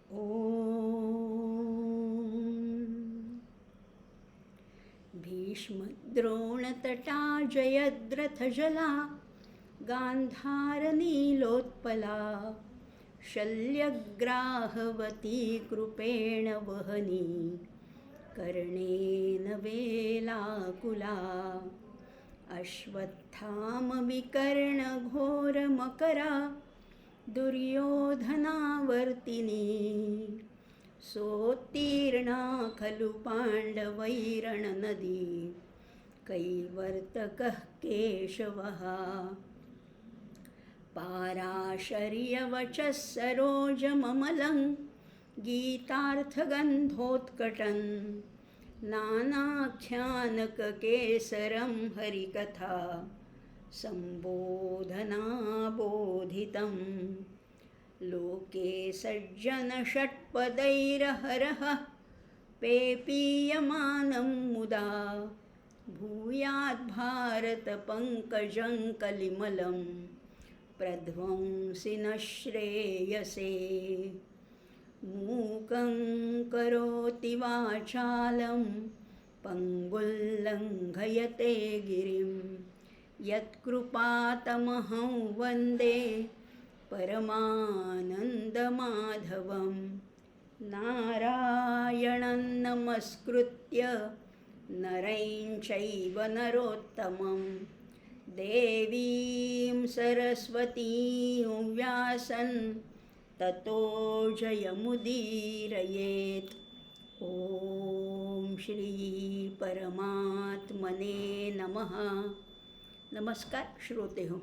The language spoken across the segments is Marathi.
ॐ भीष्मद्रोणतटा जयद्रथजला गान्धारनीलोत्पला शल्यग्राहवती कृपेण वहनी कर्णेन वेलाकुला अश्वत्थामविकर्णघोरमकरा दुर्योधनावर्तिनी सोत्तीर्णा खलु पाण्डवैरणनदी कैवर्तकः केशवः पाराशर्यवचः सरोजममलं गीतार्थगन्धोत्कटन् नानाख्यानककेसरं हरिकथा सम्बोधनाबोधितं लोके सज्जनषट्पदैरहरः पेपीयमानं मुदा भूयाद्भारतपङ्कजं कलिमलं प्रध्वंसि न श्रेयसे मूकं करोति वाचालं पङ्गुल्लङ्घयते गिरिं यत्कृपातमहं वन्दे परमानन्दमाधवं नारायणं नमस्कृत्य नरं चैव नरोत्तमं देवीं सरस्वतीं व्यासं ततो जयमुदीरयेत्। ओम श्री परमात्मने नमः। नमस्कार श्रोते हो,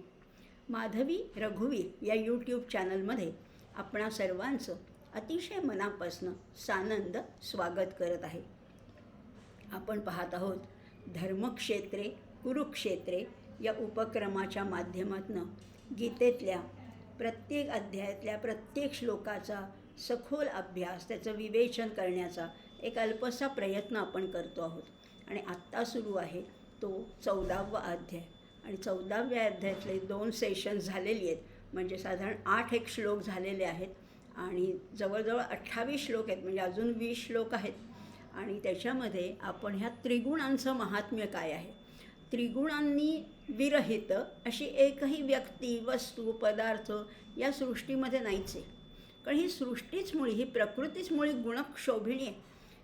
माधवी रघुवीर या यूट्यूब चॅनलमध्ये आपणा सर्वांचं अतिशय मनापासून सानंद स्वागत करत आहे। आपण पाहत आहोत धर्मक्षेत्रे कुरुक्षेत्रे या उपक्रमाच्या माध्यमातून गीतेतल्या प्रत्येक अध्यायातल्या प्रत्येक श्लोकाचा सखोल अभ्यास, त्याचं विवेचन करण्याचा एक अल्पसा प्रयत्न आपण करतो आहोत। आणि आत्ता सुरू आहे तो 14वा अध्याय आणि 14व्या अध्यायातले 2 सेशन्स झालेली आहेत, म्हणजे साधारण 8 एक श्लोक झालेले आहेत आणि जवळजवळ 28 श्लोक आहेत, म्हणजे अजून 20 श्लोक आहेत। आणि त्याच्यामध्ये आपण ह्या त्रिगुणांचं महात्म्य काय आहे, त्रिगुणांनी विरहित अशी एकही व्यक्ती, वस्तू, पदार्थ या सृष्टीमध्ये नाहीच आहे। कारण ही सृष्टीच मुळी, ही प्रकृतीच मुळी गुणक्षोभिणी आहे,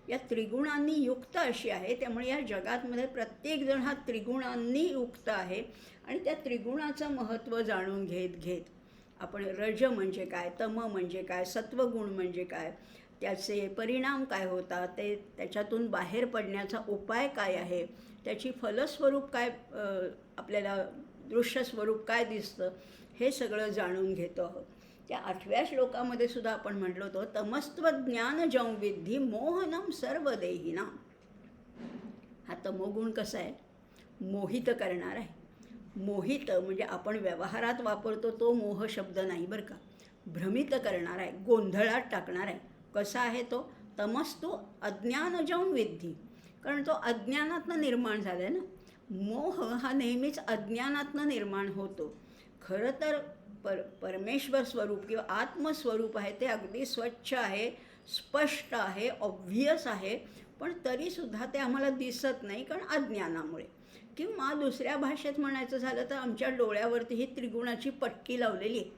या त्रिगुणांनी युक्त अशी आहे। त्यामुळे या जगातमध्ये प्रत्येकजण हा त्रिगुणांनी युक्त आहे आणि त्या त्रिगुणाचं महत्त्व जाणून घेत आपण रज म्हणजे काय, तम म्हणजे काय, सत्वगुण म्हणजे काय, त्याचे परिणाम काय होतात, ते त्याच्यातून बाहेर पडण्याचा उपाय काय आहे, त्याची फलस्वरूप काय, आपल्याला दृश्य स्वरूप काय दिसतं, हे सगळं जाणून घेतो आहोत। त्या 8व्या श्लोकामध्ये सुद्धा आपण म्हटलो होतो, तमस्त्वज्ञान जं विद्धी मोहनम सर्व देहिना। हा तमोगुण कसा आहे, मोहित करणार आहे। मोहित म्हणजे आपण व्यवहारात वापरतो तो मोह शब्द नाही बरं का, भ्रमित करणार आहे, गोंधळात टाकणार आहे। कसा आहे तो, तमस्तु अज्ञानजं विद्धी, कारण तो अज्ञानातनं निर्माण झाला आहे ना। मोह हा नेहमीच अज्ञानातनं निर्माण होतो। खरं तर परमेश्वर स्वरूप किंवा आत्मस्वरूप आहे ते अगदी स्वच्छ आहे, स्पष्ट आहे, ऑब्व्हियस आहे, पण तरीसुद्धा ते आम्हाला दिसत नाही, कारण अज्ञानामुळे। किंवा दुसऱ्या भाषेत म्हणायचं झालं तर आमच्या डोळ्यावरती ही त्रिगुणाची पट्टी लावलेली आहे।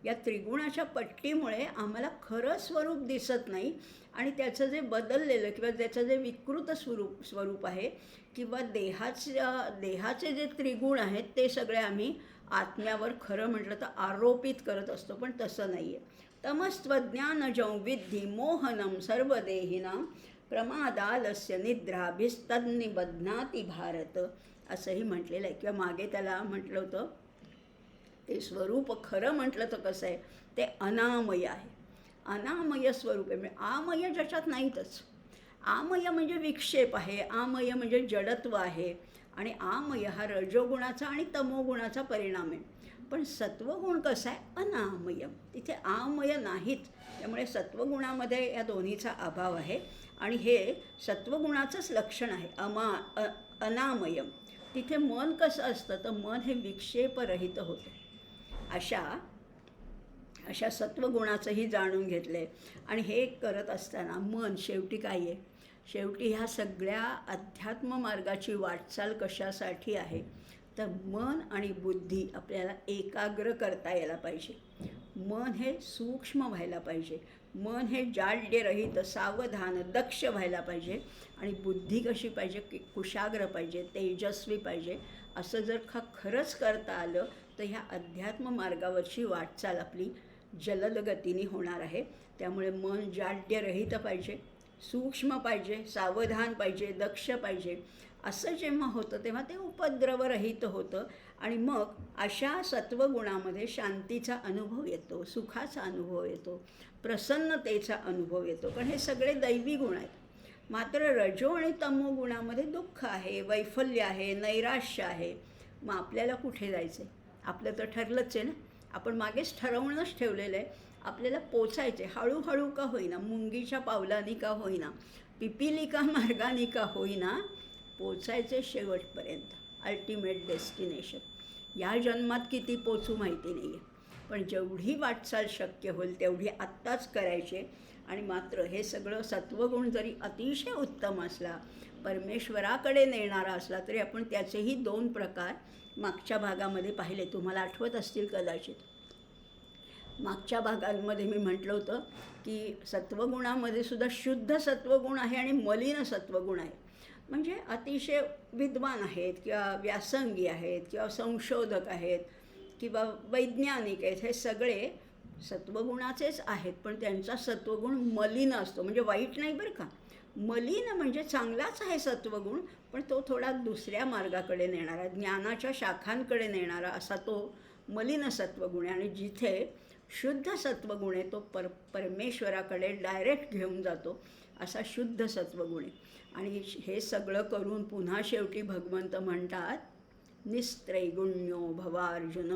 या त्रिगुणाच्या पट्टीमुळे आम्हाला खरं स्वरूप दिसत नाही आणि त्याचं जे बदललेलं किंवा त्याचं जे विकृत स्वरूप आहे किंवा देहाचे जे त्रिगुण आहेत ते सगळे आम्ही आत्म्यावर खरं म्हटलं तर आरोपित करत असतो, पण तसं नाही आहे। तमस्त्वज्ञानजं विद्धी मोहनं सर्वदेहिनां प्रमादालस्य निद्राभिस्तन्निबध्नाति भारत, असंही म्हटलेलं आहे। किंवा मागे त्याला म्हटलं होतं ते स्वरूप खरं म्हटलं तर कसं आहे, ते अनामय आहे, अनामय स्वरूप आहे। म्हणजे आमय ज्याच्यात नाहीतच, आमय म्हणजे विक्षेप आहे, आमय म्हणजे जडत्व आहे आणि आमय हा रजोगुणाचा आणि तमोगुणाचा परिणाम आहे। पण सत्वगुण कसा आहे, अनामय, तिथे आमय नाहीत। त्यामुळे सत्वगुणामध्ये या दोन्हीचा अभाव आहे आणि हे सत्वगुणाचंच लक्षण आहे, अनामय। तिथे मन कसं असतं, तर मन हे विक्षेपरहित होतं। अशा अशा सत्वगुणाचंही जाणून घेतलं आहे. आणि हे करत असताना मन शेवटी काय आहे, शेवटी ह्या सगळ्या अध्यात्म मार्गाची वाटचाल कशासाठी आहे, तर मन आणि बुद्धी आपल्याला एकाग्र करता यायला पाहिजे. मन हे सूक्ष्म व्हायला पाहिजे, मन हे जाड्यरहित सावधान दक्ष व्हायला पाहिजे. आणि बुद्धी कशी पाहिजे, की कुशाग्र पाहिजे, तेजस्वी पाहिजे. असं जर खरंच करता आलं तर ह्या अध्यात्म मार्गावरची वाटचाल आपली जलद गतीने होणार आहे. त्यामुळे मन जाड्यरहित पाहिजे, सूक्ष्म पाहिजे, सावधान पाहिजे, दक्ष पाहिजे. असं जेव्हा होतं तेव्हा ते उपद्रवरहित होतं. आणि मग अशा सत्वगुणामध्ये शांतीचा अनुभव येतो, सुखाचा अनुभव येतो, प्रसन्नतेचा अनुभव येतो. कारण हे सगळे दैवी गुण आहेत. मात्र रजो आणि तमो गुणामध्ये दुःख आहे, वैफल्य आहे, नैराश्य आहे. मग आपल्याला कुठे जायचं आहे? आपलं तर ठरलंच आहे ना, आपण मागेच ठरवूनच ठेवलेलं आहे. आपल्याला पोचायचे हळूहळू का होईना, मुंगीच्या पावलांनी का होईना, पिपिलिका मार्गाने का होईना, पोचायचे शेवटपर्यंत, अल्टिमेट डेस्टिनेशन. या जन्मात किती पोचू माहिती नाही आहे, पण जेवढी वाटचाल शक्य होईल तेवढी आत्ताच करायचे. आणि मात्र हे सगळं सत्वगुण जरी अतिशय उत्तम असला, परमेश्वराकडे नेणारा असला, तरी आपण त्याचेही 2 प्रकार मागच्या भागामध्ये पाहिले, तुम्हाला आठवत असतील कदाचित. मागच्या भागांमध्ये मी म्हटलं होतं की सत्वगुणामध्ये सुद्धा शुद्ध सत्वगुण आहे आणि मलिन सत्वगुण आहे. म्हणजे अतिशय विद्वान आहेत किंवा व्यासंगी आहेत किंवा संशोधक आहेत किंवा वैज्ञानिक आहेत, हे सगळे सत्वगुणाचेच आहेत. पण त्यांचा सत्वगुण मलिन असतो, म्हणजे वाईट नाही बरं का, मलिन म्हणजे चांगलाच आहे सत्वगुण, पण तो थोडा दुसऱ्या मार्गाकडे नेणारा, ज्ञानाच्या शाखांकडे नेणारा असा तो मलिन सत्वगुण आहे. आणि जिथे शुद्ध सत्वगुण आहे तो परमेश्वराकडे डायरेक्ट घेऊन जातो, असा शुद्ध सत्वगुण आहे. आणि हे सगळं करून पुन्हा शेवटी भगवंत म्हणतात, निस्त्रैगुण्यो भवार्जुन.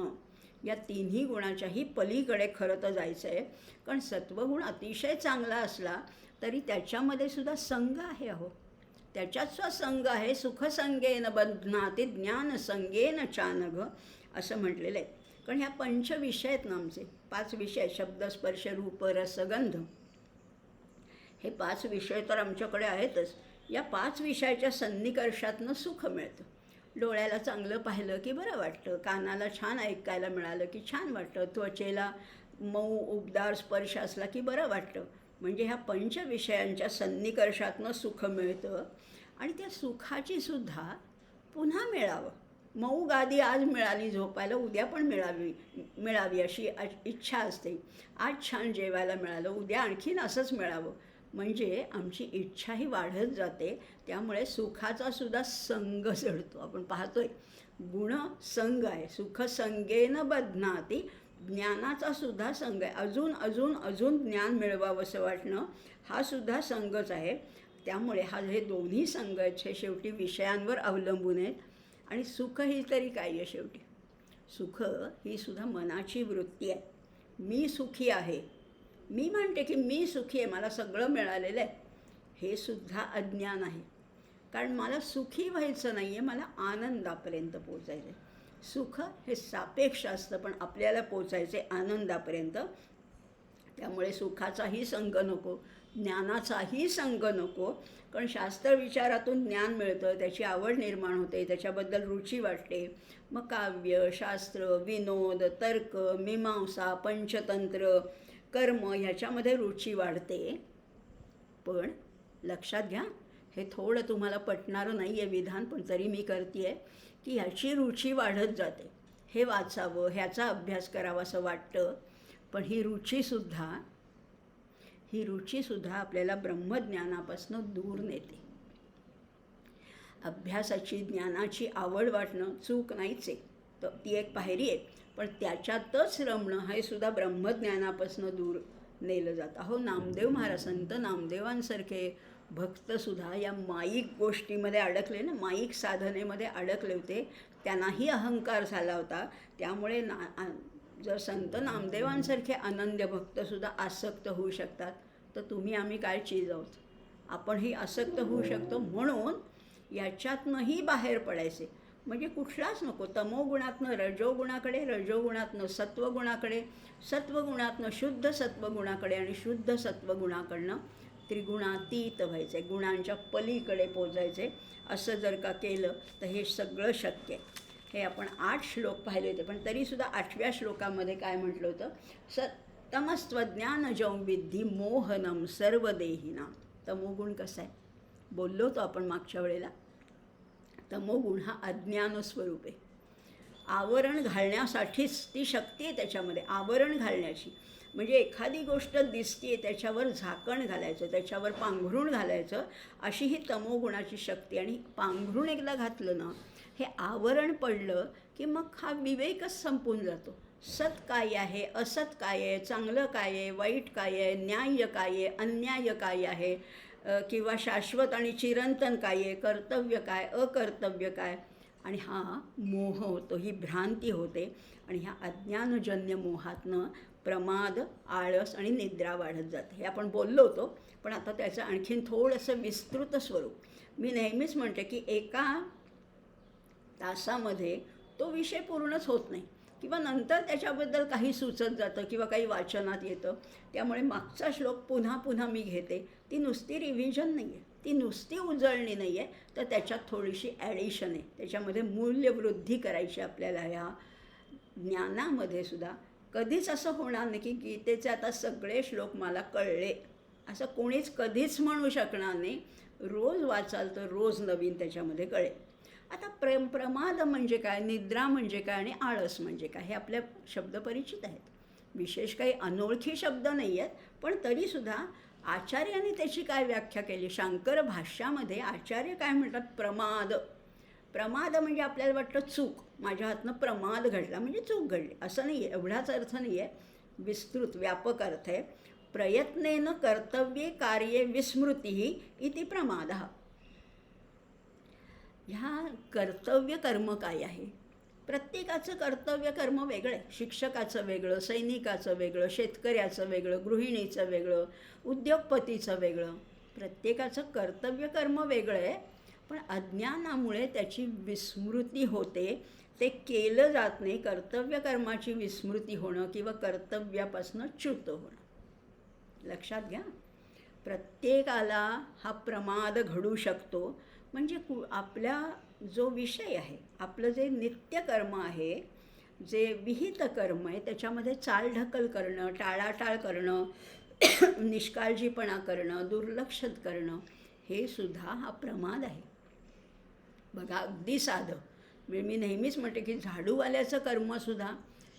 या 3ही गुणाच्याही पलीकडे खरं तर जायचं आहे. कारण सत्वगुण अतिशय चांगला असला तरी त्याच्यामध्ये सुद्धा संग आहे. अहो, त्याच्यात सुद्धा संग आहे. सुखसंगेन बध्नाति ज्ञानसंगेन चानघ असं म्हटलेलं आहे. कारण ह्या 5 विषय आहेत ना आमचे, 5 विषय, शब्द स्पर्श रूप रस गंध, हे 5 विषय तर आमच्याकडे आहेतच. या 5 विषयाच्या सन्निकर्षातनं सुख मिळतं. डोळ्याला चांगलं पाहिलं की बरं वाटतं, कानाला छान ऐकायला मिळालं की छान वाटतं, त्वचेला मऊ उबदार स्पर्श असला की बरं वाटतं. म्हणजे ह्या 5 विषयांच्या सन्निकर्षातनं सुख मिळतं. आणि त्या सुखाची सुद्धा पुन्हा मिळावं, मऊ गादी आज मिळाली झोपायला, उद्या पण मिळावी अशी इच्छा असते. आज छान जेवायला मिळालं, उद्या आणखीन असंच मिळावं, म्हणजे आमची इच्छाही वाढत जाते. त्यामुळे सुखाचा सुद्धा संग जडतो. आपण पाहतोय गुण संग आहे, सुखसंगेन बध्नाति, ज्ञानाचा सुद्धा संग आहे. अजून अजून अजून ज्ञान मिळवावं असं वाटणं, हा सुद्धा संगच आहे. त्यामुळे हे दोन्ही संग आहेत, हे शेवटी विषयांवर अवलंबून आहेत. आणि सुख ही तरी काय आहे शेवटी? सुख ही सुद्धा मनाची वृत्ती आहे. मी सुखी आहे, मी म्हणते की मी सुखी आहे, मला सगळं मिळालेलं आहे, हे सुद्धा अज्ञान आहे. कारण मला सुखी व्हायचं नाही आहे, मला आनंदापर्यंत पोचायचं आहे. सुख हे सापेक्ष असतं, पण आपल्याला पोचायचे आनंदापर्यंत. त्यामुळे सुखाचाही संग नको, ज्ञानाचाही संग नको. कारण शास्त्रविचारातून ज्ञान मिळतं, त्याची आवड निर्माण होते, त्याच्याबद्दल रुची वाटते. मग काव्य, शास्त्र, विनोद, तर्क, मीमांसा, पंचतंत्र, कर्म ह्याच्यामध्ये रुची वाढते. पण लक्षात घ्या, हे थोडं तुम्हाला पटणारं नाही आहे विधान, पण तरी मी करते आहे की ह्याची रुची वाढत जाते. हे वाचावं, ह्याचा अभ्यास करावा असं वाटतं. पण ही रुचीसुद्धा आपल्याला ब्रह्मज्ञानापासून दूर नेते. अभ्यासाची, ज्ञानाची आवड वाटणं चूक नाहीच आहे, तर ती एक पायरी आहे. पण त्याच्यातच रमणं हे सुद्धा ब्रह्मज्ञानापासून दूर नेलं जातं. अहो, नामदेव महाराज, संत नामदेवांसारखे भक्तसुद्धा या माईक गोष्टीमध्ये अडकले ना, माईक साधनेमध्ये अडकले होते. त्यांनाही अहंकार झाला होता. त्यामुळे जर संत नामदेवांसारखे अनन्य भक्तसुद्धा आसक्त होऊ शकतात, तर तुम्ही आम्ही काय चीज आहोत? आपणही आसक्त होऊ शकतो. म्हणून याच्यातनंही बाहेर पडायचे. म्हणजे कुठलाच नको. तमोगुणातनं रजोगुणाकडे, रजोगुणातनं सत्वगुणाकडे, सत्वगुणातनं शुद्ध सत्वगुणाकडे आणि शुद्ध सत्वगुणाकडनं त्रिगुणातीत व्हायचे, गुणांच्या पलीकडे पोचायचे. असं जर का केलं तर हे सगळं शक्य आहे. हे आपण 8 श्लोक पाहिले होते, पण तरीसुद्धा 8व्या श्लोकामध्ये काय म्हटलं होतं? तमस्त्वज्ञानजं विद्धि मोहनम सर्वदेहिनां. तमोगुण कसा आहे बोललो होतो आपण मागच्या वेळेला. तमोगुण हा अज्ञान स्वरूप आहे. आवरण घालण्यासाठीच ती शक्ती आहे त्याच्यामध्ये, आवरण घालण्याची. म्हणजे एखादी गोष्ट दिसते त्याच्यावर झाकण घालायचं, त्याच्यावर पांघरूण घालायचं, अशी ही तमोगुणाची शक्ती. आणि पांघरूण एकदा घातलं ना, हे आवरण पडलं की मग हा विवेकच संपून जातो. सत काय आहे, असत काय आहे, चांगलं काय आहे, वाईट काय आहे, न्याय्य काय आहे, अन्याय काय आहे, किंवा शाश्वत आणि चिरंतन काय आहे, कर्तव्य काय, अकर्तव्य काय. आणि हा मोह होतो, ही भ्रांती होते. आणि ह्या अज्ञानजन्य मोहातनं प्रमाद, आळस आणि निद्रा वाढत जाते. हे आपण बोललो होतो, पण आता त्याचं आणखीन थोडंसं विस्तृत स्वरूप. मी नेहमीच म्हणते की एका तासामध्ये तो विषय पूर्णच होत नाही, किंवा नंतर त्याच्याबद्दल काही सुचत जातं किंवा काही वाचनात येतं. त्यामुळे मागचा श्लोक पुन्हा पुन्हा मी घेते. ती नुसती रिव्हिजन नाही आहे, ती नुसती उजळणी नाही आहे, तर त्याच्यात थोडीशी ॲडिशन आहे. त्याच्यामध्ये मूल्यवृद्धी करायची आपल्याला. ह्या ज्ञानामध्ये सुद्धा कधीच असं होणार नाही की गीतेचे आता सगळे श्लोक मला कळले, असं कोणीच कधीच म्हणू शकणार नाही. रोज वाचाल तर रोज नवीन त्याच्यामध्ये कळेल. आता प्रमाद म्हणजे काय, निद्रा म्हणजे काय आणि आळस म्हणजे काय, हे आपल्या शब्द परिचित आहेत. विशेष काही अनोळखी शब्द नाही आहेत, पण तरीसुद्धा आचार्यांनी त्याची काय व्याख्या केली. शांकर भाष्यामध्ये आचार्य काय म्हणतात? प्रमाद. प्रमाद म्हणजे आपल्याला वाटतं चूक, माझ्या हातनं प्रमाद घडला म्हणजे चूक घडली, असं नाही आहे. एवढाच अर्थ नाही आहे, विस्तृत व्यापक अर्थ आहे. प्रयत्नेन कर्तव्ये कार्ये विस्मृती इति प्रमादः. ह्या कर्तव्य कर्म काय आहे? प्रत्येकाचं कर्तव्य कर्म वेगळं आहे. शिक्षकाचं वेगळं, सैनिकाचं वेगळं, शेतकऱ्याचं वेगळं, गृहिणीचं वेगळं, उद्योगपतीचं वेगळं. प्रत्येकाचं कर्तव्य कर्म वेगळं आहे. पण अज्ञानामुळे त्याची विस्मृती होते, ते केलं जात नाही. कर्तव्य कर्माची विस्मृती होणं किंवा कर्तव्यापासून च्युत होणं लक्षात घ्या. प्रत्येकाला हा प्रमाद घडू शकतो. म्हणजे आपला जो विषय आहे, आपलं जे नित्यकर्म आहे, जे विहित कर्म आहे, त्याच्यामध्ये चालढकल करणं, टाळाटाळ करणं, निष्काळजीपणा करणं, दुर्लक्ष करणं, हे सुद्धा हा प्रमाद आहे. बघा, अगदी साधं. म्हणजे मी नेहमीच म्हणते की झाडूवाल्याचं कर्मसुद्धा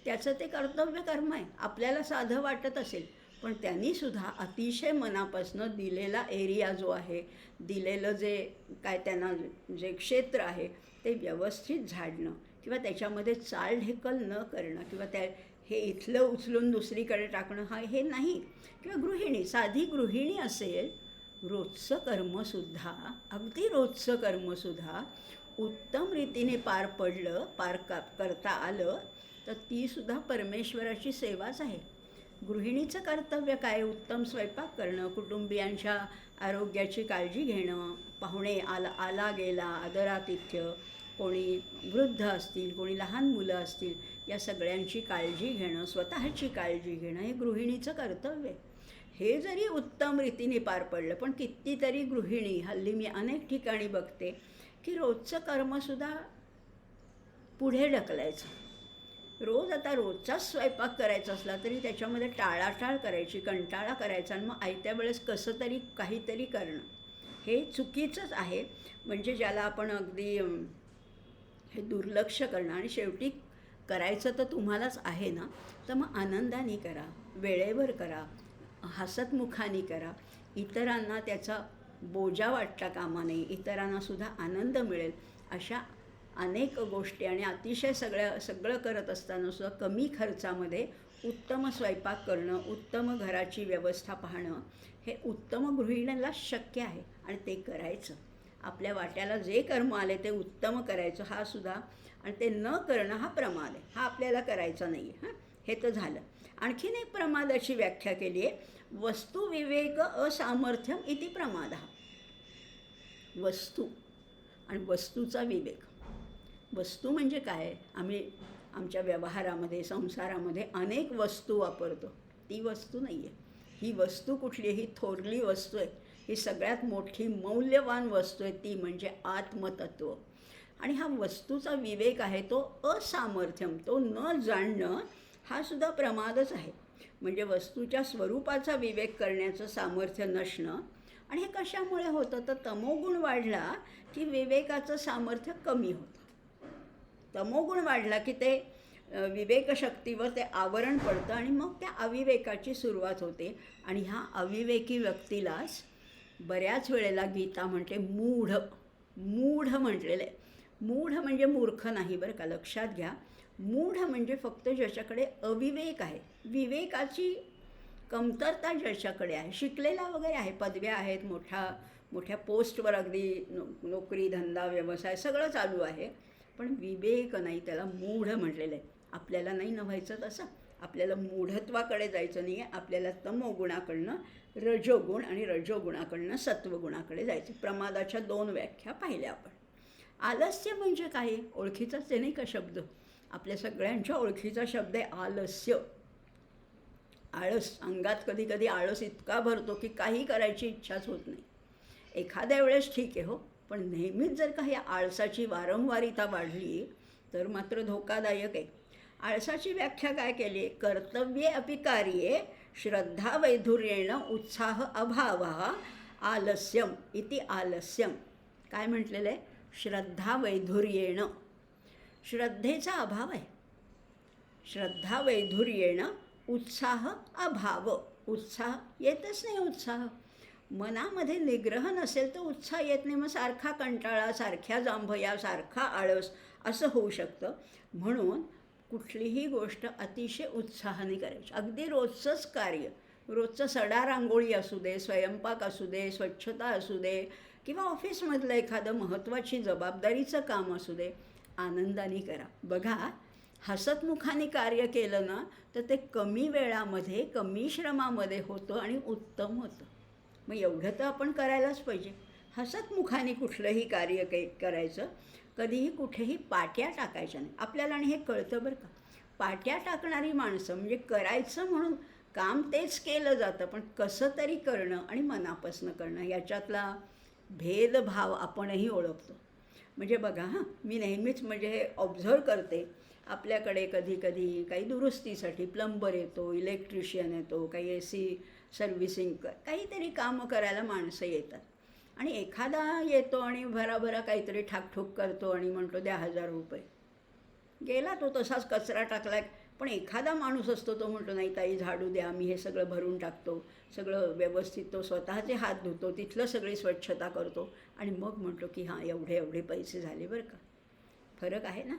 त्याचं ते कर्तव्य कर्म आहे. आपल्याला साधं वाटत असेल, पण त्यांनीसुद्धा अतिशय मनापासून दिलेला एरिया जो आहे, दिलेलं जे काय त्यांना जे क्षेत्र आहे, ते व्यवस्थित झाडणं किंवा त्याच्यामध्ये चालढकल न करणं किंवा हे इथलं उचलून दुसरीकडे टाकणं, हे नाही. किंवा गृहिणी, साधी गृहिणी असेल, रोजचं कर्मसुद्धा, अगदी रोजचं कर्मसुद्धा उत्तम रीतीने पार पडलं, करता आलं, तर तीसुद्धा परमेश्वराची सेवाच आहे. गृहिणीचं कर्तव्य काय? उत्तम स्वयंपाक करणं, कुटुंबियांच्या आरोग्याची काळजी घेणं, पाहुणे आला गेला आदरातिथ्य, कोणी वृद्ध असतील, कोणी लहान मुलं असतील, या सगळ्यांची काळजी घेणं, स्वतःची काळजी घेणं, हे गृहिणीचं कर्तव्य आहे. हे जरी उत्तम रीतीने पार पडलं, पण कितीतरी गृहिणी, हल्ली मी अनेक ठिकाणी बघते की रोजचं कर्मसुद्धा पुढे ढकलायचं. आता रोजचाच स्वयंपाक करायचा असला तरी त्याच्यामध्ये टाळाटाळ करायची, कंटाळा करायचा, आणि मग आयत्या वेळेस कसं तरी काहीतरी करणं, हे चुकीचंच आहे. म्हणजे ज्याला आपण अगदी हे दुर्लक्ष करणं. आणि शेवटी करायचं तर तुम्हालाच आहे ना, तर मग आनंदाने करा, वेळेवर करा, हसतमुखाने करा. इतरांना त्याचा बोजा वाटता कामा नये, इतरांनासुद्धा आनंद मिळेल अशा अनेक गोष्टी. आणि अतिशय सगळं करत असताना सुद्धा कमी खर्चामध्ये उत्तम स्वयंपाक करणं, उत्तम घराची व्यवस्था पाहणं, हे उत्तम गृहिणीला शक्य आहे. आणि ते करायचं. आपल्या वाट्याला जे कर्म आले ते उत्तम करायचं, हा सुद्धा. आणि ते न करणं हा प्रमाद आहे, हा आपल्याला करायचा नाही आहे. हे तर झालं. आणखीन एक प्रमादाची व्याख्या केली आहे. वस्तुविवेक असामर्थ्यम इति प्रमादः. वस्तू आणि वस्तूचा विवेक, वस्तू म्हणजे काय? आम्ही आमच्या व्यवहारामध्ये, संसारामध्ये अनेक वस्तू वापरतो. ती वस्तू नाही आहे. ही वस्तू कुठली? ही थोरली वस्तू आहे. ही सगळ्यात मोठी मौल्यवान वस्तू आहे, ती म्हणजे आत्मतत्व. आणि हा वस्तूचा विवेक आहे तो असामर्थ्यम, तो न जाणणं हा सुद्धा प्रमादच आहे. म्हणजे वस्तूच्या स्वरूपाचा विवेक करण्याचं सामर्थ्य नसणं. आणि हे कशामुळे होतं? तर तमोगुण वाढला की विवेकाचं सामर्थ्य कमी होतं. तमोगुण वाढला की ते विवेकशक्तीवर ते आवरण पडतं आणि मग त्या अविवेकाची सुरुवात होते. आणि ह्या अविवेकी व्यक्तीलाच बऱ्याच वेळेला गीता म्हणते मूढ. मूढ म्हटलेलं आहे. मूढ म्हणजे मूर्ख नाही बरं का, लक्षात घ्या. मूढ म्हणजे फक्त ज्याच्याकडे अविवेक आहे, विवेकाची कमतरता ज्याच्याकडे आहे, शिकलेला वगैरे आहे, पदव्या आहेत, मोठ्या पोस्टवर अगदी नोकरी, धंदा, व्यवसाय सगळं चालू आहे, पण विवेक नाही, त्याला मूढ म्हटलेलं आहे. आपल्याला नाही व्हायचं तसं. आपल्याला मूढत्वाकडे जायचं नाही आहे. आपल्याला तमोगुणाकडनं रजोगुण आणि रजोगुणाकडनं सत्वगुणाकडे जायचं. प्रमादाच्या 2 व्याख्या पाहिल्या आपण. आलस्य म्हणजे काय? ओळखीचाच आहे नाही का शब्द? आपल्या सगळ्यांच्या ओळखीचा शब्द आहे आलस्य. आळस. अंगात कधी कधी आळस इतका भरतो की काही करायची इच्छाच होत नाही. एखाद्या वेळेस ठीक आहे हो, पण नेहमीच जर का या आळसाची वारंवारिता वाढली तर मात्र धोकादायक आहे. आळसाची व्याख्या काय केली आहे? कर्तव्ये अपि कार्ये श्रद्धा वैधुर्येण उत्साह अभावः आलस्यम इति आलस्यम. काय म्हटलेलं आहे? श्रद्धा वैधुर्येण. श्रद्धेचा अभाव आहे. श्रद्धा वैधुर्येण उत्साह अभाव. उत्साह येतच नाही. उत्साह मनामध्ये निग्रह नसेल तर उत्साह येत नाही. मग सारखा कंटाळा, सारख्या जांभया, सारखा आळस असं होऊ शकतं. म्हणून कुठलीही गोष्ट अतिशय उत्साहाने करायची. अगदी रोजचंच कार्य, रोजचं सडा रांगोळी असू दे, स्वयंपाक असू दे, स्वच्छता असू दे, किंवा ऑफिसमधलं एखादं महत्त्वाची जबाबदारीचं काम असू दे, आनंदाने करा. बघा, हसतमुखाने कार्य केलं ना तर ते कमी वेळामध्ये, कमी श्रमामध्ये होतं आणि उत्तम होतं. मग एवढं तर आपण करायलाच पाहिजे. हसतमुखाने कुठलंही कार्य करायचं. कधीही कुठेही पाट्या टाकायच्या नाही. आपल्याला आणि हे कळतं बरं का. पाट्या टाकणारी माणसं म्हणजे करायचं म्हणून काम तेच केलं जातं, पण कसं तरी करणं आणि मनापासनं करणं याच्यातला भेदभाव आपणही ओळखतो. म्हणजे बघा हां, मी नेहमीच म्हणजे हे ऑब्झर्व करते. आपल्याकडे कधी कधी काही दुरुस्तीसाठी प्लंबर येतो, इलेक्ट्रिशियन येतो, काही AC सर्व्हिसिंग काहीतरी कामं करायला माणसं येतात. आणि एखादा येतो आणि भराभरा काहीतरी ठाकठूक करतो आणि म्हणतो द्या 1000 रुपये. गेला तो तसाच कचरा टाकला. पण एखादा माणूस असतो तो म्हणतो नाही ताई झाडू द्या, मी हे सगळं भरून टाकतो, सगळं व्यवस्थित तो स्वतःचे हात धुतो, तिथलं सगळी स्वच्छता करतो आणि मग म्हणतो की हां एवढे एवढे पैसे झाले बरं का. फरक आहे ना?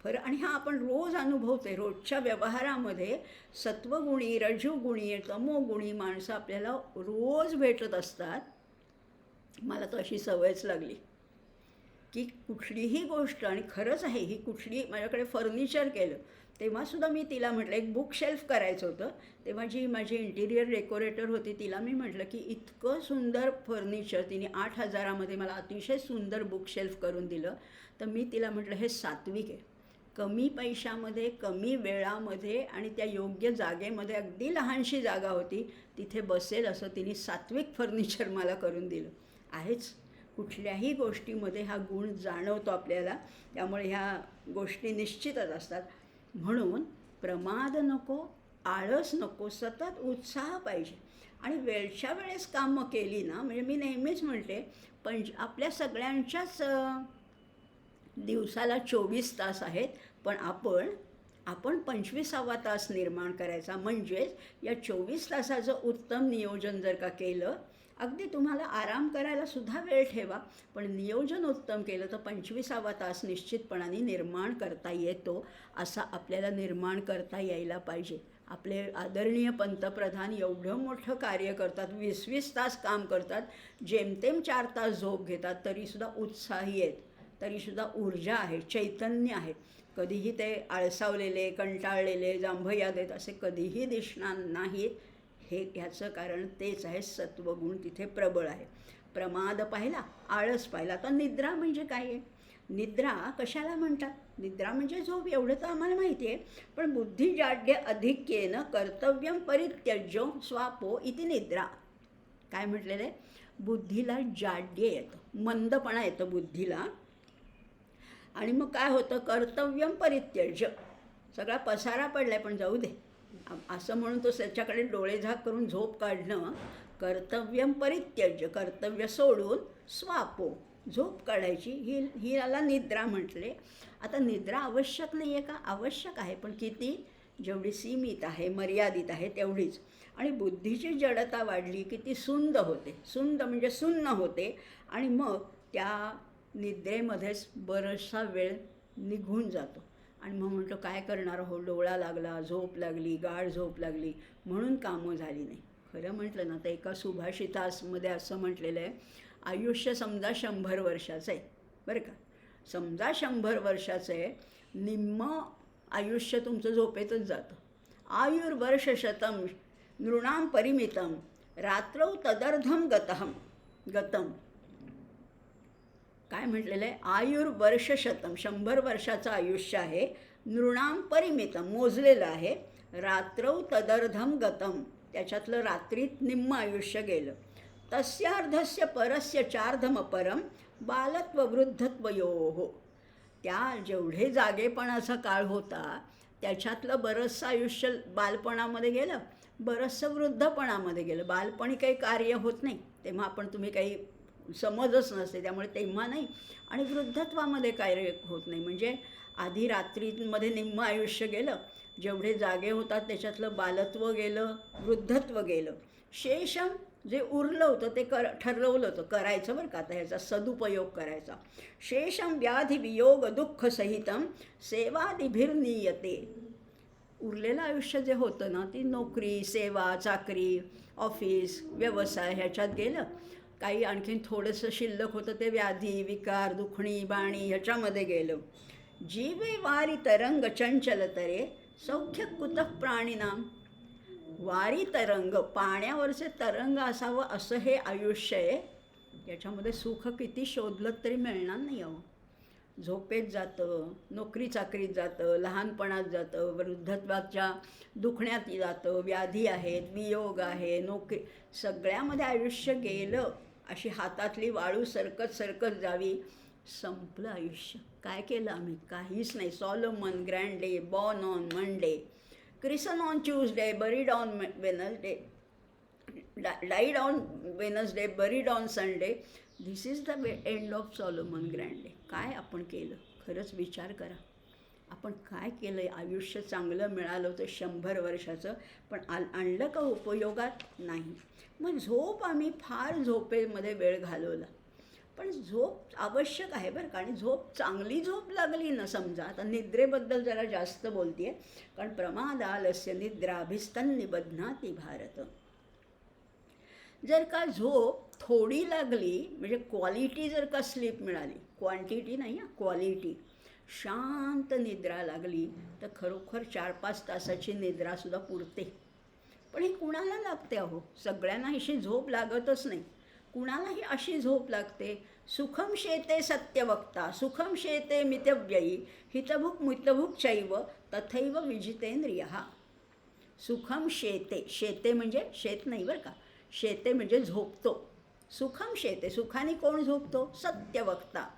फरक. आणि हा आपण रोज अनुभवतो आहे. रोजच्या व्यवहारामध्ये सत्वगुणी, रजोगुणी, तमोगुणी माणसं आपल्याला रोज भेटत असतात. मला तर अशी सवयच लागली की कुठलीही गोष्ट, आणि खरंच आहे ही, कुठली माझ्याकडे फर्निचर केलं तेव्हासुद्धा मी तिला म्हटलं, एक बुक शेल्फ करायचं होतं, तेव्हा जी माझी इंटिरियर डेकोरेटर होती तिला मी म्हटलं की इतकं सुंदर फर्निचर तिने 8,000मध्ये मला अतिशय सुंदर बुक शेल्फ करून दिलं. तर मी तिला म्हटलं हे सात्विक आहे. कमी पैशामध्ये, कमी वेळामध्ये आणि त्या योग्य जागेमध्ये, अगदी लहानशी जागा होती तिथे बसेल असं तिने सात्विक फर्निचर मला करून दिलं. आहेच, कुठल्याही गोष्टीमध्ये हा गुण जाणवतो आपल्याला. त्यामुळे ह्या गोष्टी निश्चितच असतात. म्हणून प्रमाद नको, आळस नको, सतत उत्साह पाहिजे. आणि वेळच्या वेळेस कामं केली ना, म्हणजे मी नेहमीच म्हणते आपल्या सगळ्यांच्याच दिवसाला 24 तास आहेत, पण आपण 25वा तास निर्माण करायचा. म्हणजेच या 24 तासाचं उत्तम नियोजन जर का केलं, अगदी तुम्हाला आराम करायला सुद्धा वेळ ठेवा, पण नियोजन उत्तम केलं तर 25वा तास निश्चितपणाने निर्माण करता येतो. असा आपल्याला निर्माण करता यायला पाहिजे. आपले आदरणीय पंतप्रधान एवढं मोठं कार्य करतात, 20-20 तास काम करतात, जेमतेम 4 तास झोप घेतात, तरीसुद्धा उत्साही आहेत, तरीसुद्धा ऊर्जा आहे, चैतन्य आहे. कधीही ते आळसावलेले, कंटाळलेले, जांभया देत असे कधीही दिसणार नाहीत. ह्याचं कारण तेच आहे, सत्वगुण तिथे प्रबळ आहे. प्रमाद पाहिला, आळस पाहिला. आता निद्रा म्हणजे काय आहे? निद्रा कशाला म्हणतात? निद्रा म्हणजे झोप, एवढं तर आम्हाला माहिती आहे. पण बुद्धिजाड्य अधिक्येन कर्तव्यम परित्यज्य स्वापो इति निद्रा. काय म्हटलेलं आहे? बुद्धीला जाड्य येतं, मंदपणा येतं बुद्धीला. आणि मग काय होतं? कर्तव्यम परित्यज्य, सगळा पसारा पडलाय पण जाऊ दे असं म्हणून तो त्याच्याकडे डोळे झाक करून झोप काढणं. कर्तव्यम परित्यज्य, कर्तव्य सोडून स्वापो, झोप काढायची, ही याला निद्रा म्हटले. आता निद्रा आवश्यक नाही आहे का? आवश्यक आहे, पण किती? जेवढी सीमित आहे, मर्यादित आहे तेवढीच. आणि बुद्धीची जडता वाढली की ती सुंद होते. सुंद म्हणजे सुन्न होते. आणि मग त्या निद्रेमध्येच बराचसा वेळ निघून जातो. आणि मग म्हटलं काय करणार हो, डोळा लागला, झोप लागली, गाढ झोप लागली, म्हणून कामं झाली नाही. खरं म्हटलं ना तर एका सुभाषितामध्ये असं म्हटलेलं आहे, आयुष्य समजा 100 वर्षाचं आहे बरं का. समजा 100 वर्षाचं आहे, निम्म आयुष्य तुमचं झोपेतच जातं. आयुर्वर्षशतम नृणां परिमितम रात्रौ तदर्धम गतम. काय म्हटलेलं आहे? आयुर्वर्षशतम, 100 वर्षाचं आयुष्य आहे. नृणां परिमितम, मोजलेलं आहे. रात्रौ तदर्धम गतम, त्याच्यातलं रात्रीत निम्म आयुष्य गेलं. तस्यार्धस्य परस्य चार्धमपरम बालत्व वृद्धत्वयोः. त्या जेवढे जागेपणाचा काळ होता त्याच्यातलं बरंचसं आयुष्य बालपणामध्ये गेलं, बरंचसं वृद्धपणामध्ये गेलं. बालपणी काही कार्य होत नाही, तेव्हा तुम्ही काही समजच नसते, त्यामुळे तेव्हा नाही. आणि वृद्धत्वामध्ये कार्य होत नाही, म्हणजे आधी रात्रीमध्ये निम्म आयुष्य गेलं, जेवढे जागे होतात त्याच्यातलं बालत्व गेलं, वृद्धत्व गेलं. शेषम, जे उरलं होतं ते ठरवलं होतं करायचं बरं का, आता ह्याचा सदुपयोग करायचा. शेषम व्याधी वियोग दुःखसहितम सेवादिभिर्नीयते. उरलेलं आयुष्य जे होतं ना, ती नोकरी, सेवा, चाकरी, ऑफिस, व्यवसाय ह्याच्यात गेलं. काही आणखीन थोडंसं शिल्लक होतं ते व्याधी, विकार, दुखणी, बाणी ह्याच्यामध्ये गेलं. जीवे वारी तरंग चंचलतरे सौख्य कुतः प्राणिनाम. वारी तरंग, पाण्यावरचे तरंग असावं असं हे आयुष्य आहे. याच्यामध्ये सुख किती शोधलं तरी मिळणार नाही अहो. झोपेत जातं, नोकरी चाकरीत जातं, लहानपणात जातं, वृद्धत्वाच्या दुखण्यात जातं, व्याधी आहेत, वियोग आहे, नोकरी, सगळ्यामध्ये आयुष्य गेलं. अशी हातातली वाळू सरकत सरकत जावी, संपलं आयुष्य. काय केलं आम्ही? काहीच नाही. Solomon Grundy born on Monday, christened on Tuesday, buried on Wednesday, died on Wednesday, buried on Sunday. This is the end of Solomon Grundy. काय आपण केलं? खरंच विचार करा. आपण काय केलं? आयुष्य चांगलं मिळालं होतं 100 वर्षाचं, पण आणलं का उपयोगात? नाही. मग झोप, आम्ही फार झोपेमध्ये वेळ घालवला. पण झोप आवश्यक आहे बरं का. आणि झोप, चांगली झोप लागली ना समजा, आता निद्रेबद्दल जरा जास्त बोलते आहे, कारण प्रमादालस्य निद्राभिस्तन्निबध्नाति भारत. जर का झोप थोडी लागली, म्हणजे क्वालिटी जर का स्लीप मिळाली, क्वांटिटी नाही, क्वालिटी, शांत निद्रा लागली तर खरोखर 4-5 तासाची निद्रासुद्धा पुरते. पण ही कुणाला लागते अहो? सगळ्यांना अशी झोप लागतच नाही. कुणालाही अशी झोप लागते. सुखम शेते सत्यवक्ता सुखम शेते मितव्ययी हितभुक मितभुक चैव तथैव विजितेंद्रियः. सुखम शेते, शेते म्हणजे शेत नाही बरं का, शेते म्हणजे झोपतो. सुखम शेते, सुखाने कोण झोपतो? सत्यवक्ता,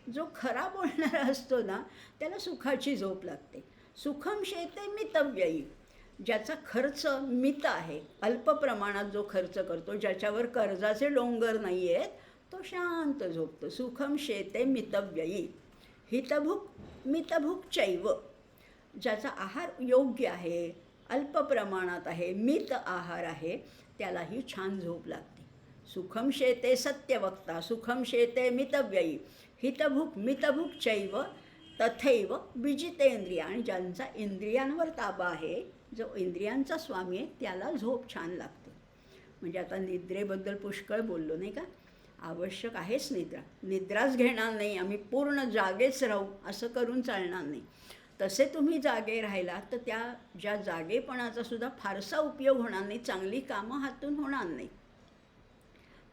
जो खरा बोलणारा असतो ना त्याला सुखाची झोप लागते. सुखम शेते मितव्ययी, ज्याचा खर्च मित आहे, अल्प प्रमाणात जो खर्च करतो, ज्याच्यावर कर्जाचे डोंगर नाही आहेत, तो शांत झोपतो. सुखम शेते मितव्ययी. हितभुक मितभुक चैव, ज्याचा आहार योग्य आहे, अल्प प्रमाणात आहे, मित आहार आहे, त्यालाही छान झोप लागते. सुखम शेते सत्यवक्ता सुखम शेते मितव्ययी हितभुक मितभुक चैव तथैव विजितेंद्रिय. आणि ज्यांचा इंद्रियांवर ताबा आहे, जो इंद्रियांचा स्वामी आहे, त्याला झोप छान लागते. म्हणजे आता निद्रेबद्दल पुष्कळ बोललो नाही का. आवश्यक आहेच निद्रा. निद्राच घेणार नाही आम्ही, पूर्ण जागेच राहू असं करून चालणार नाही. तसे तुम्ही जागे राहिलात तर त्या ज्या जागेपणाचा सुद्धा फारसा उपयोग होणार नाही, चांगली कामं हातून होणार नाही.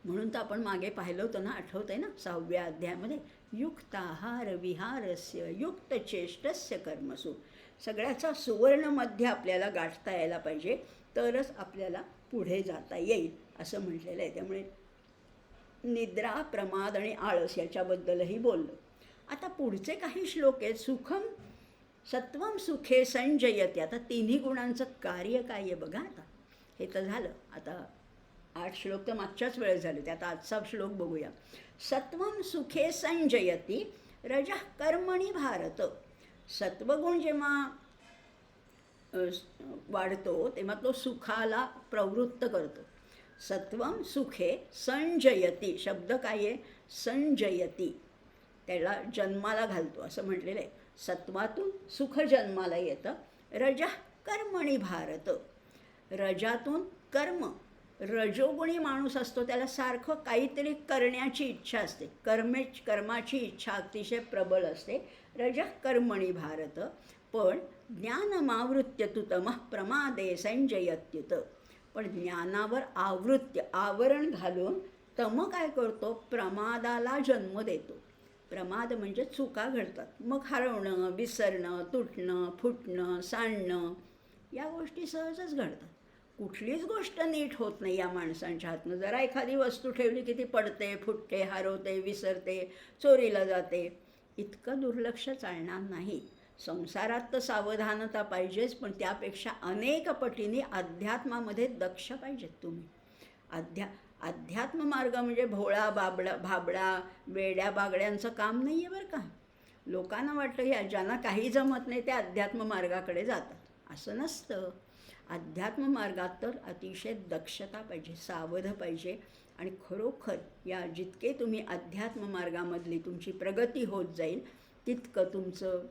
म्हणून तर आपण मागे पाहिलं होतं ना, आठवतंय ना 6व्या अध्यायामध्ये, युक्ताहार विहारस्य युक्तचेष्टस्य कर्मसु. सगळ्याचा सुवर्ण मध्य आपल्याला गाठता यायला पाहिजे, तरच आपल्याला पुढे जाता येईल असं म्हटलेलं आहे. त्यामुळे निद्रा, प्रमाद आणि आळस याच्याबद्दलही बोललो. आता पुढचे काही श्लोक आहेत. सुखम सत्वम सुखे संजयते. आता तिन्ही गुणांचं कार्य काय आहे बघा. आता हे तर झालं. आता 8 श्लोक तर मागच्याच वेळेस झाले, ते आता आजचा श्लोक बघूया. सत्वम सुखे संजयती रजः कर्मणी भारत. सत्वगुण जेव्हा वाढतो तेव्हा तो सुखाला प्रवृत्त करतो. सत्वम सुखे संजयती, शब्द काय आहे, संजयती, त्याला जन्माला घालतो असं म्हटलेलं आहे. सत्वातून सुख जन्माला येतं. रजः कर्मणी भारत, रजातून कर्म. रजोगुणी माणूस असतो त्याला सारखं काहीतरी करण्याची इच्छा असते, कर्माची इच्छा अतिशय प्रबळ असते. रजः कर्मणी भारत. पण ज्ञानमावृत्य तु तमः प्रमादे संजयत्युत. पण ज्ञानावर आवरण घालून तम काय करतो, प्रमादाला जन्म देतो. प्रमाद म्हणजे चुका घडतात, मग हरवणं, विसरणं, तुटणं, फुटणं, सांडणं या गोष्टी सहजच घडतात. कुठलीच गोष्ट नीट होत नाही या माणसांच्या हातनं. जरा एखादी वस्तू ठेवली की ती पडते, फुटते, हरवते, विसरते, चोरीला जाते. इतकं दुर्लक्ष चालणार नाही. संसारात तर सावधानता पाहिजेच, पण त्यापेक्षा अनेक पटीने अध्यात्मामध्ये दक्ष पाहिजेत तुम्ही. अध्यात्म मार्ग म्हणजे भोळा भाबडा वेड्या बागड्यांचं काम नाही आहे बरं का. लोकांना वाटतं या ज्यांना काही जमत नाही ते अध्यात्म मार्गाकडे जातात, असं नसतं. अध्यात्म मार्गात तर अतिशय दक्षता पाहिजे, सावध पाहिजे. आणि खरोखर या जितके तुम्ही अध्यात्म मार्गामधली तुमची प्रगती होत जाईल तितकं तुमचं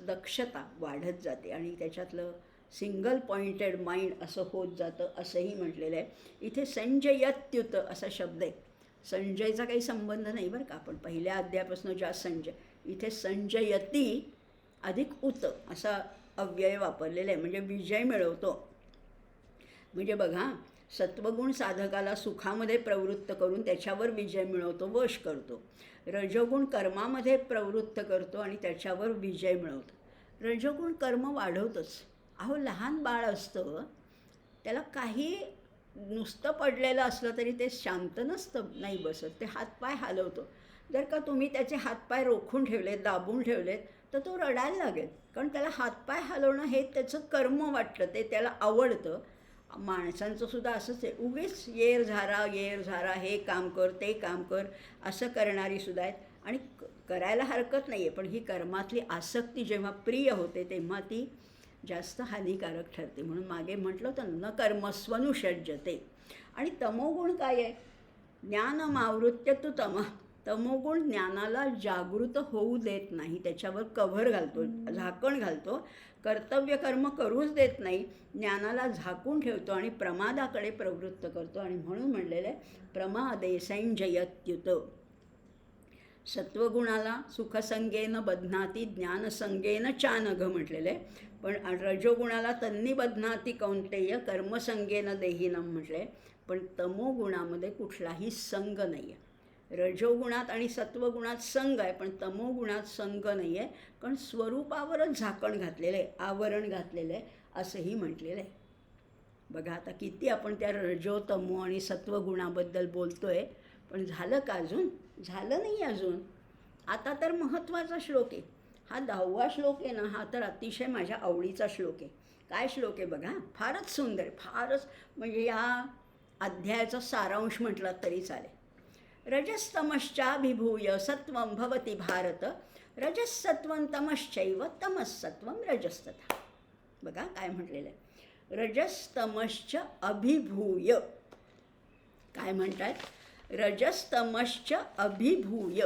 दक्षता वाढत जाते आणि त्याच्यातलं सिंगल पॉइंटेड माइंड असं होत जातं असंही म्हटलेलं आहे. इथे संजयत्युत असा शब्द आहे. संजयचा काही संबंध नाही बरं का. आपण पहिल्या अध्यायापासून ज्या संजय, इथे संजयती अधिक उत असा अव्यय वापरलेला आहे, म्हणजे विजय मिळवतो. म्हणजे बघा, सत्वगुण साधकाला सुखामध्ये प्रवृत्त करून त्याच्यावर विजय मिळवतो, वश करतो. रजोगुण कर्मामध्ये प्रवृत्त करतो आणि त्याच्यावर विजय मिळवतो. रजोगुण कर्म वाढवतंच. अहो, लहान बाळ असतं त्याला काही नुसतं पडलेलं असलं तरी ते शांत नसतं, नाही बसत, ते हातपाय हलवतो. जर का तुम्ही त्याचे हातपाय रोखून ठेवलेत, दाबून ठेवलेत, तर तो रडायला लागेल. कारण त्याला हातपाय हलवणं हे त्याचं कर्म वाटतं, ते त्याला आवडतं. माणसांचं सुद्धा असंच आहे. उगीच येर झारा हे काम कर, ते काम कर असं करणारी सुद्धा आहेत. आणि करायला हरकत नाही आहे, पण ही कर्मातली आसक्ती जेव्हा प्रिय होते तेव्हा ती जास्त हानिकारक ठरते. म्हणून मागे म्हटलं होतं न कर्मस्वनुषज्यते. आणि तमोगुण काय आहे, ज्ञानमावृत्य तु तमः. तमोगुण ज्ञानाला जागृत होऊ देत नाही, त्याच्यावर कव्हर घालतो, झाकण घालतो. कर्तव्य कर्म करूच देत नाही, ज्ञानाला झाकून ठेवतो आणि प्रमादाकडे प्रवृत्त करतो. आणि म्हणून म्हणलेलं आहे प्रमादे संजयत्युत. सत्वगुणाला सुखसंगेन बध्नाती ज्ञानसंगेन चानघ म्हटलेलं आहे. पण रजोगुणाला तन्नी बध्नाती कौंतेय कर्मसंगेन देहिनम म्हटलं आहे. पण तमोगुणामध्ये कुठलाही संग नाही आहे. रजोगुणात आणि सत्वगुणात संग आहे, पण तमोगुणात संग नाही आहे. कारण स्वरूपावरच झाकण घातलेलं आहे, आवरण घातलेलं आहे असंही म्हटलेलं आहे. बघा आता किती आपण त्या रजो तमो आणि सत्वगुणाबद्दल बोलतो आहे, पण झालं का अजून? झालं नाही अजून. आता तर महत्त्वाचा श्लोक आहे हा. 10वा श्लोक आहे ना, हा तर अतिशय माझ्या आवडीचा श्लोक आहे. काय श्लोक आहे बघा, फारच सुंदर, फारच म्हणजे या अध्यायाचा सारांश म्हटला तरी चालेल. रजस्तमश्चाभिभूय सत्वं भवति भारत, रजस्सत्वं तमश्चैव तमस्सत्वं रजस्तथा. बघा काय म्हटलेलं आहे, रजस्तमश्च अभिभूय. काय म्हणतात, रजस्तमश्च अभिभूय.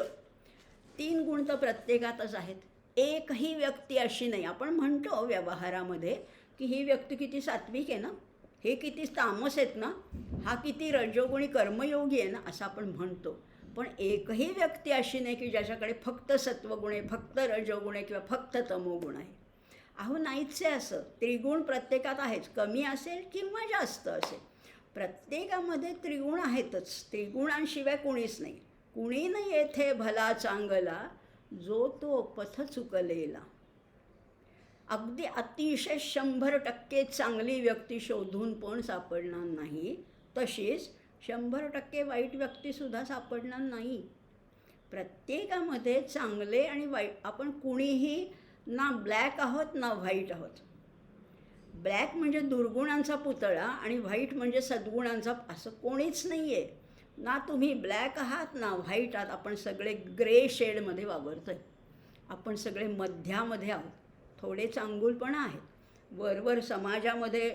3 गुण तर प्रत्येकातच आहेत. एकही व्यक्ती अशी नाही. आपण म्हणतो व्यवहारामध्ये की ही व्यक्ती किती सात्विक आहे ना, हे किती तामस आहेत ना, हा किती रजोगुणी कर्मयोगी आहे ना, असं आपण म्हणतो. पण एकही व्यक्ती अशी नाही की ज्याच्याकडे फक्त सत्वगुण आहे, फक्त रजोगुण आहे किंवा फक्त तमोगुण आहे. अहो नाहीच आहे असं. त्रिगुण प्रत्येकात आहेच, कमी असेल किंवा जास्त असेल. प्रत्येकामध्ये त्रिगुण आहेतच, त्रिगुणांशिवाय कुणीच नाही. कुणी नाही येथे भला चांगला, जो तो पथ चुकलेला. अगदी अतिशय 100% चांगली व्यक्ती शोधून पण सापडणार नाही, तशीच 100% वाईट व्यक्तीसुद्धा सापडणार नाही. प्रत्येकामध्ये चांगले आणि वाईट, आपण कुणीही ना ब्लॅक आहोत ना व्हाईट आहोत. ब्लॅक म्हणजे दुर्गुणांचा पुतळा आणि व्हाईट म्हणजे सद्गुणांचा, असं कोणीच नाही आहे. ना तुम्ही ब्लॅक आहात ना व्हाईट आहात. आपण सगळे ग्रे शेडमध्ये वावरतो आहे. आपण सगळे मध्यामध्ये आहोत. थोडे चांगुलपणा आहेत. वरवर समाजामध्ये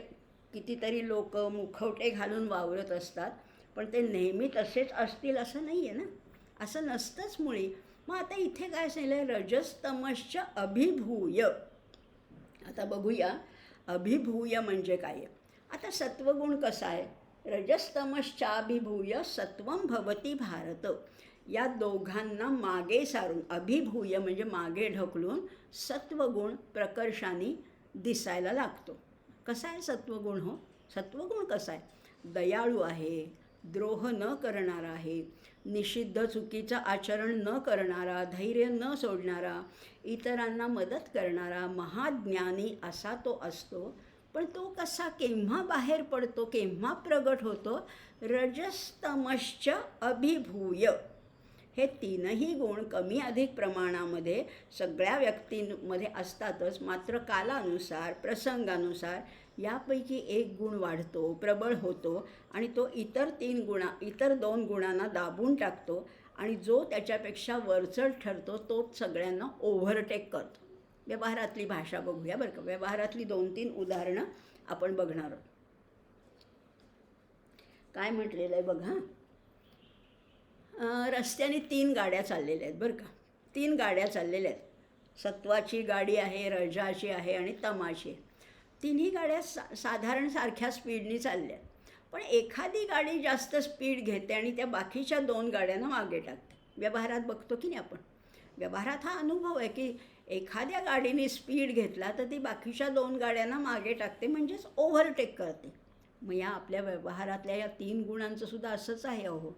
कितीतरी लोक मुखवटे घालून वावरत असतात, पण ते नेहमी तसेच असतील असं नाही आहे ना. असं नसतंच मुळी. मग आता इथे काय सांगितलं, रजस्तमश्च अभिभूय. आता बघूया अभिभूय म्हणजे काय. आता सत्वगुण कसा आहे, रजस्तमश्चाभिभूय सत्वं भवती भारत. या दोघांना मागे सारून, अभिभूय म्हणजे मागे ढकलून, सत्वगुण प्रकर्षाने दिसायला लागतो. कसा आहे सत्वगुण हो? सत्वगुण कसा आहे, दयाळू आहे, द्रोह न करणारा आहे, निषिद्ध चुकीचं आचरण न करणारा, धैर्य न सोडणारा, इतरांना मदत करणारा, महाज्ञानी असा तो असतो. पण तो कसा, केव्हा बाहेर पडतो, केव्हा प्रगट होतो, रजस्तमश्च अभिभूय. हे तीनही गुण कमी अधिक प्रमाणामध्ये सगळ्या व्यक्तींमध्ये असतातच. मात्र कालानुसार, प्रसंगानुसार यापैकी एक गुण वाढतो, प्रबळ होतो आणि तो इतर दोन गुणांना दाबून टाकतो आणि जो त्याच्यापेक्षा वरचढ ठरतो तोच सगळ्यांना ओव्हरटेक करतो. व्यवहारातली भाषा बघूया बरं का. व्यवहारातली 2-3 उदाहरणं आपण बघणार आहोत. काय म्हटलेलं आहे बघा. रस्त्याने 3 गाड्या चाललेल्या आहेत बरं का. 3 गाड्या चाललेल्या आहेत. सत्वाची गाडी आहे, रजाची आहे आणि तमाची आहे. तिन्ही गाड्या साधारण सारख्या स्पीडने चालल्या. पण एखादी गाडी जास्त स्पीड घेते आणि त्या बाकीच्या 2 गाड्यांना मागे टाकते. व्यवहारात बघतो की नाही आपण. व्यवहारात हा अनुभव आहे की एखाद्या गाडीने स्पीड घेतला तर ती बाकीच्या 2 गाड्यांना मागे टाकते, म्हणजेच ओव्हरटेक करते. मग या आपल्या व्यवहारातल्या या 3 गुणांचं सुद्धा असंच आहे अहो.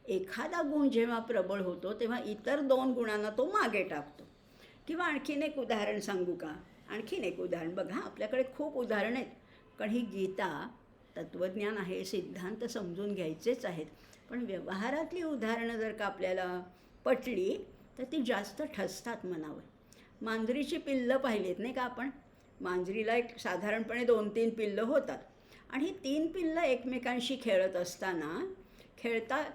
एखादा गुण जेव्हा प्रबळ होतो तेव्हा इतर 2 गुणांना तो मागे टाकतो. किंवा आणखीन एक उदाहरण सांगू का. आणखीन एक उदाहरण बघा. आपल्याकडे खूप उदाहरणं आहेत, कारण ही गीता तत्त्वज्ञान आहे, सिद्धांत समजून घ्यायचेच आहेत. पण व्यवहारातली उदाहरणं जर का आपल्याला पटली तर ती जास्त ठसतात मनावर. मांजरीची पिल्लं पाहिलीत नाही का आपण. मांजरीला एक साधारणपणे 2-3 पिल्लं होतात आणि ही 3 पिल्लं एकमेकांशी खेळत असताना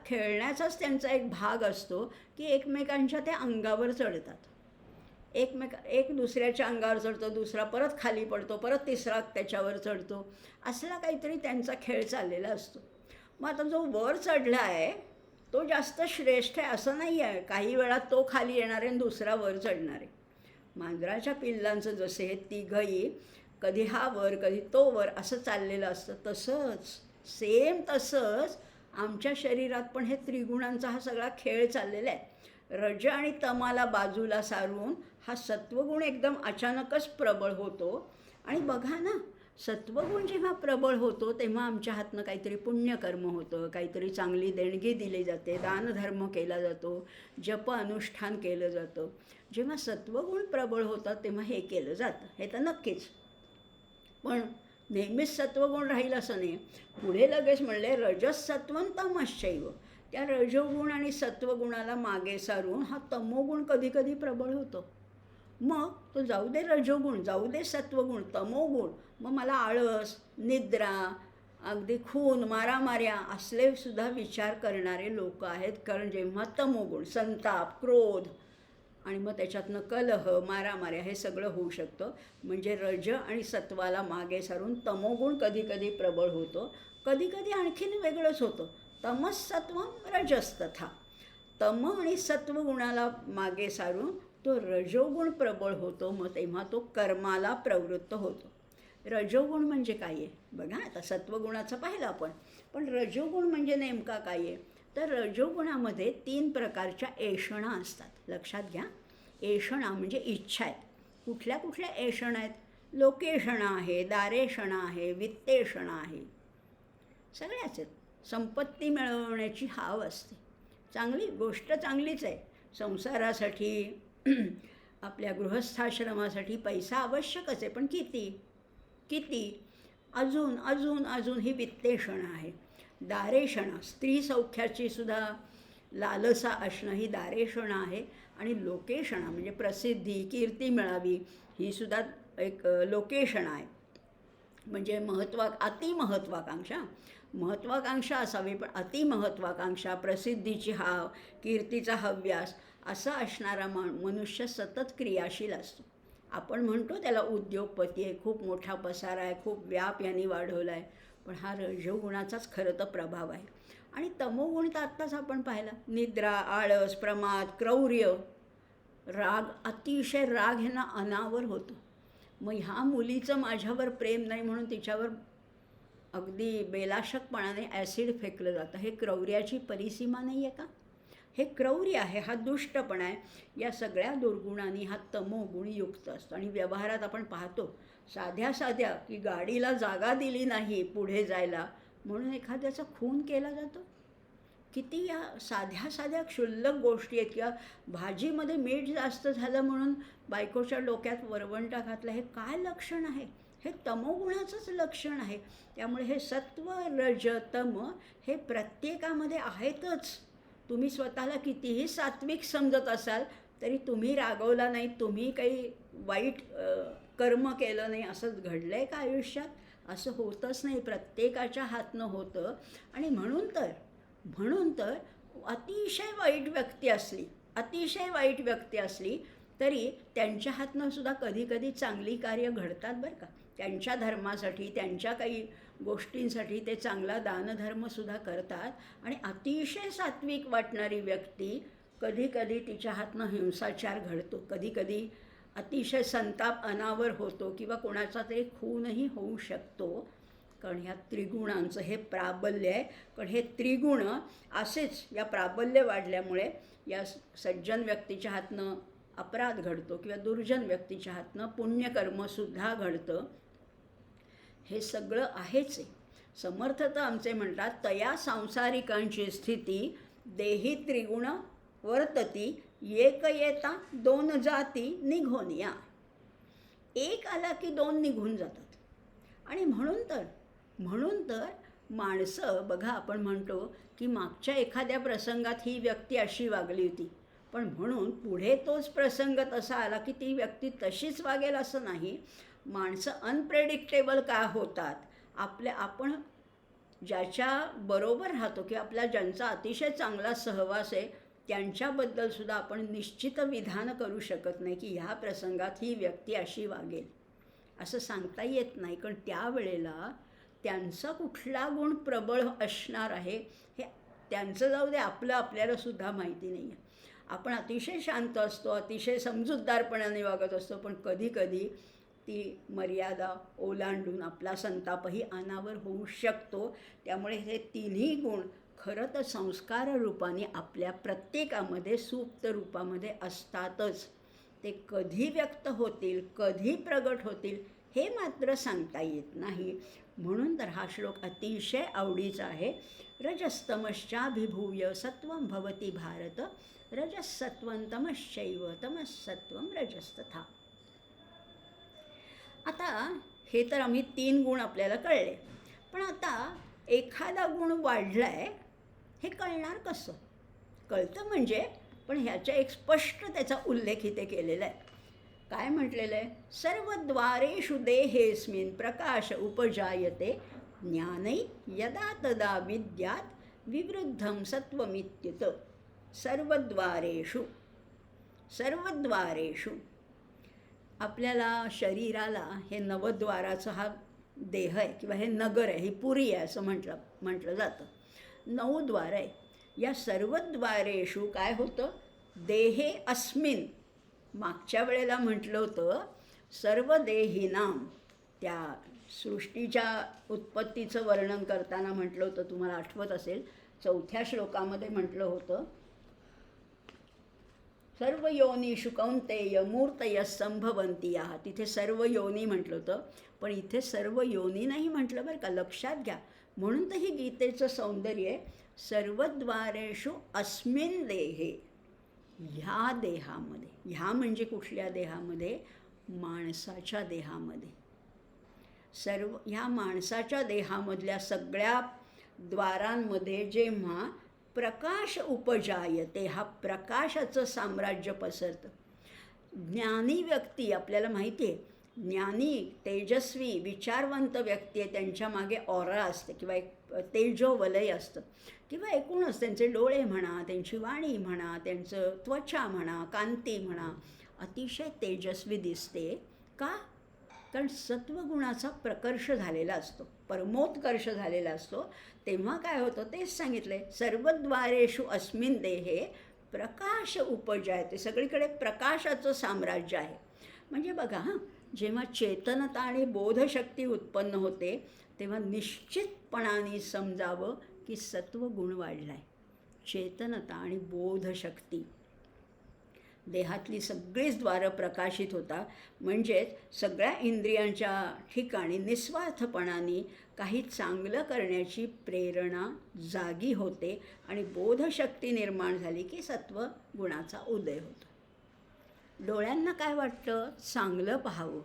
खेळण्याचाच त्यांचा एक भाग असतो की एकमेकांच्या त्या अंगावर चढतात. एक दुसऱ्याच्या अंगावर चढतो, दुसरा परत खाली पडतो, परत तिसरा त्याच्यावर चढतो. असला काहीतरी त्यांचा खेळ चाललेला असतो. मग आता जो वर चढला आहे तो जास्त श्रेष्ठ आहे असं नाही आहे. काही वेळा तो खाली येणार आहे आणि दुसरा वर चढणार आहे. मांजराच्या पिल्लांचं जसे हे तिघही कधी हा वर कधी तो वर असं चाललेलं असतं, तसंच आमच्या शरीरात पण हे त्रिगुणांचा हा सगळा खेळ चाललेला आहे. रज आणि तमाला बाजूला सारून हा सत्वगुण एकदम अचानकच प्रबळ होतो. आणि बघा ना, सत्वगुण जेव्हा प्रबळ होतो तेव्हा आमच्या हातनं काहीतरी पुण्यकर्म होतं, काहीतरी चांगली देणगी दिली जाते, दानधर्म केला जातो, जप अनुष्ठान केलं जातं. जेव्हा सत्वगुण प्रबळ होतात तेव्हा हे केलं जातं, हे तर नक्कीच. पण नेहमीच सत्वगुण राहील असं नाही. पुढे लगेच म्हणले रजसत्वं तमश्चैव. त्या रजोगुण आणि सत्वगुणाला मागे सारून हा तमोगुण कधी कधी प्रबळ होतो. मग तो जाऊ दे रजोगुण, जाऊ दे सत्वगुण, तमोगुण, मग मला आळस, निद्रा, अगदी खून, मारामाऱ्या असले सुद्धा विचार करणारे लोक आहेत. कारण जेव्हा तमोगुण, संताप, क्रोध आणि मग त्याच्यातनं कलह, मारामाऱ्या हे सगळं होऊ शकतं. म्हणजे रज आणि सत्वाला मागे सारून तमोगुण कधी कधी प्रबळ होतो. कधी कधी आणखीन वेगळंच होतं, तमसत्वं रजस्तथा. तम आणि सत्वगुणाला मागे सारून तो रजोगुण प्रबळ होतो. मग तेव्हा तो कर्माला प्रवृत्त होतो. रजोगुण म्हणजे काय आहे बघा. आता सत्वगुणाचं पाहिलं आपण, पण रजोगुण म्हणजे नेमका काय आहे. तर रजोगुणामध्ये 3 प्रकारच्या ऐषणा असतात. लक्षात घ्या. ऐषणा म्हणजे इच्छा आहेत. कुठल्या कुठल्या ऐषणा आहेत. लोकेषणा आहे, दारेषणा आहे, वित्तेषणा आहे. सगळ्याच आहेत. संपत्ती मिळवण्याची हाव असते. चांगली गोष्ट चांगलीच आहे. संसारासाठी आपल्या गृहस्थाश्रमासाठी पैसा आवश्यकच आहे, पण किती किती अजून अजून अजून ही वित्तेषणा आहे. दारेषणा, स्त्री सौख्याची सुद्धा लालसा असणं ही दारेषणा आहे. आणि लोकेषणा म्हणजे प्रसिद्धी, कीर्ती मिळावी ही सुद्धा एक लोकेषणा आहे. म्हणजे महत्त्वाकांक्षा असावी, पण अतिमहत्त्वाकांक्षा, प्रसिद्धीची हाव, कीर्तीचा हव्यास असा असणारा मनुष्य सतत क्रियाशील असतो. आपण म्हणतो त्याला उद्योगपती आहे, खूप मोठा पसारा आहे, खूप व्याप यांनी वाढवला आहे, पण हा रजोगुणाचाच खरं तर प्रभाव आहे. आणि तमोगुण तर आत्ताच आपण पाहिला. निद्रा, आळस, प्रमाद, क्रौर्य, राग, अतिशय राग ह्यांना अनावर होतो. मग ह्या मुलीचं माझ्यावर प्रेम नाही म्हणून तिच्यावर अगदी बेलाशकपणाने ॲसिड फेकलं जातं. हे क्रौर्याची परिसीमा नाही आहे का? हे क्रौर्य आहे, हा दुष्टपणा आहे. या सगळ्या दुर्गुणांनी हा तमोगुण युक्त असतो. आणि व्यवहारात आपण पाहतो साध्या की गाडीला जागा दिली नाही पुढे जायला म्हणून एखाद्याचा खून केला जातो. किती या साध्या क्षुल्लक गोष्टी आहेत. किंवा भाजीमध्ये मीठ जास्त झालं म्हणून बायकोच्या डोक्यात वरवंटा घातला. हे काय लक्षण आहे? हे तमोगुणाचंच लक्षण आहे. त्यामुळे हे सत्व, रज, तम हे प्रत्येकामध्ये आहेतच. तुम्ही स्वतःला कितीही सात्विक समजत असाल तरी तुम्ही रागवला नाही, तुम्ही काही वाईट कर्म केलं नाही, असंच घडलं आहे का आयुष्यात? असं होतच नाही, प्रत्येकाच्या हातनं होतं. आणि म्हणून तर अतिशय वाईट व्यक्ती असली तरी त्यांच्या हातनं सुद्धा कधी चांगली कार्य घडतात बरं का. त्यांच्या धर्मासाठी, त्यांच्या काही गोष्टींसाठी ते चांगला दानधर्मसुद्धा करतात. आणि अतिशय सात्विक वाटणारी व्यक्ती कधी तिच्या हातनं हिंसाचार घडतो, कधी अतिशय संताप अनावर होतो किंवा कोणाचा तरी खूनही होऊ शकतो. कारण ह्या त्रिगुणांचं हे प्राबल्य आहे. कारण हे त्रिगुण असेच या प्राबल्य वाढल्यामुळे या सज्जन व्यक्तीच्या हातनं अपराध घडतो किंवा दुर्जन व्यक्तीच्या हातनं पुण्यकर्मसुद्धा घडतं. हे सगळं आहेच आहे. समर्थ तर आमचे म्हणतात, तया सांसारिकांची स्थिती देही त्रिगुण वर्तती, एक येता दोन जाती निघून या. एक आला की दोन निघून जातात. आणि म्हणून तर माणसं बघा, आपण म्हणतो की मागच्या एखाद्या प्रसंगात ही व्यक्ती अशी वागली होती, पण म्हणून पुढे तोच प्रसंग तसा आला की ती व्यक्ती तशीच वागेल असं नाही. माणसं अनप्रेडिक्टेबल का होतात? आपण ज्याच्या बरोबर राहतो किंवा आपल्या ज्यांचा अतिशय चांगला सहवास आहे त्यांच्याबद्दलसुद्धा आपण निश्चित विधान करू शकत नाही की ह्या प्रसंगात ही व्यक्ती अशी वागेल, असं सांगता येत नाही. कारण त्यावेळेला त्यांचा कुठला गुण प्रबळ असणार आहे हे त्यांचं जाऊ दे, आपल्यालासुद्धा माहिती नाही आहे. आपण अतिशय शांत असतो, अतिशय समजूतदारपणाने वागत असतो, पण कधी ती मर्यादा ओलांडून आपला संतापही अनावर होऊ शकतो. त्यामुळे हे तिन्ही गुण खरं तर संस्कार रूपाने आपल्या प्रत्येकामध्ये सुप्त रूपामध्ये असतातच. ते कधी व्यक्त होतील, कधी प्रगट होतील हे मात्र सांगता येत नाही. म्हणून तर हा श्लोक अतिशय आवडीचा आहे. रजस्तमश्चाभिभूय सत्वं भवति भारत, रजसत्वं तमश्चैव तमसत्वं रजस्तथा. आता हे तर आम्ही 3 गुण आपल्याला कळले, पण आता एखादा गुण वाढला आहे हे कळणार कसं? कळतं म्हणजे, पण ह्याच्या एक स्पष्ट त्याचा उल्लेख इथे केलेला आहे. काय म्हटलेलं आहे? सर्वद्वारेषु देहेस्मिन् प्रकाश उपजायते, ज्ञानै यदा तदा विद्यात् विवृद्धं सत्वमित्युत. सर्वद्वारेषु आपल्याला शरीराला हे नवद्वाराचं हा देह आहे किंवा हे नगर आहे, ही पुरी आहे असं म्हटलं जातं. 9 द्वार आहे. या सर्वद्वारेषु काय होतं? देहे अस्मिन. मागच्या वेळेला म्हटलं होतं सर्व देहिनाम, त्या सृष्टीच्या उत्पत्तीचं वर्णन करताना म्हटलं होतं, तुम्हाला आठवत असेल 4थ्या श्लोकामध्ये म्हटलं होतं, सर्व योनीषु कौंतेय मूर्तयः संभवन्ति याः. तिथे सर्व योनी म्हटलं होतं, पण इथे सर्व योनी नाही म्हटलं बरं का, लक्षात घ्या. म्हणून तर ही गीतेचं सौंदर्य आहे, सर्वद्वारेषु अस्मिन् देहे, ह्या देहामध्ये. ह्या म्हणजे कुठल्या देहामध्ये? माणसाच्या देहामध्ये. ह्या माणसाच्या देहामधल्या सगळ्या द्वारांमध्ये जेव्हा प्रकाश उपजायते, हा प्रकाशाचं साम्राज्य पसरतं. ज्ञानी व्यक्ती, आपल्याला माहिती आहे, ज्ञानी तेजस्वी विचारवंत व्यक्ती आहे, त्यांच्या मागे ऑरा असते किंवा एक तेजोवलय असतं, किंवा एकूणच त्यांचे डोळे म्हणा, त्यांची वाणी म्हणा, त्यांचं त्वचा म्हणा, कांती म्हणा, अतिशय तेजस्वी दिसते. का? कारण सत्वगुणाचा प्रकर्ष झालेला असतो, परमोत्कर्ष झालेला असतो. तेव्हा काय होतं तेच सांगितलं आहे, सर्वद्वारेषु अस्मिन् देहे प्रकाश उपजायते. सगळीकडे प्रकाशाचं साम्राज्य आहे. म्हणजे बघा हां, जेव्हा चेतनता आणि बोधशक्ती उत्पन्न होते तेव्हा निश्चितपणाने समजावं की सत्वगुण वाढला आहे. चेतनता आणि बोधशक्ती, देहातली सगळीच द्वारं प्रकाशित होतात. म्हणजेच सगळ्या इंद्रियांच्या ठिकाणी निस्वार्थपणाने काही चांगलं करण्याची प्रेरणा जागी होते आणि बोधशक्ती निर्माण झाली की सत्वगुणाचा उदय होतो. डोळ्यांना काय वाटतं? चांगलं पाहावं.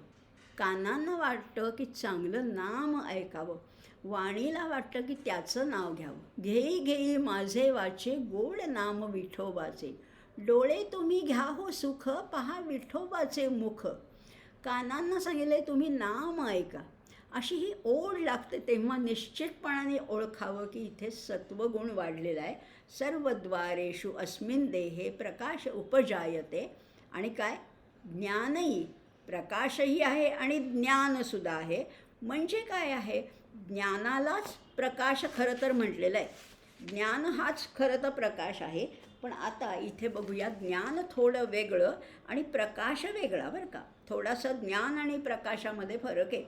कानांना वाटतं की चांगलं नाम ऐकावं. वाणीला वाटतं की त्याचं नाव घ्यावं. घेई घेई माझे वाचे, गोड नाम विठोबाचे. डोळे तुम्ही घ्या हो सुख, पहा विठोबाचे मुख. कानांना सांगितले तुम्ही नाम ऐका. अशी ही ओढ लागते. तेव्हा निश्चितपणाने ओळखावं की इथे सत्वगुण वाढलेला आहे. सर्वद्वारेषु अस्मिन् देहे प्रकाश उपजायते. आणि काय? ज्ञानही, प्रकाशही आहे आणि ज्ञानसुद्धा आहे. म्हणजे काय आहे? ज्ञानालाच प्रकाश खरं तर म्हटलेलं आहे. ज्ञान हाच खरं तर प्रकाश आहे. पण आता इथे बघूया, ज्ञान थोडं वेगळं आणि प्रकाश वेगळा बरं का. थोडासा ज्ञान आणि प्रकाशामध्ये फरक आहे.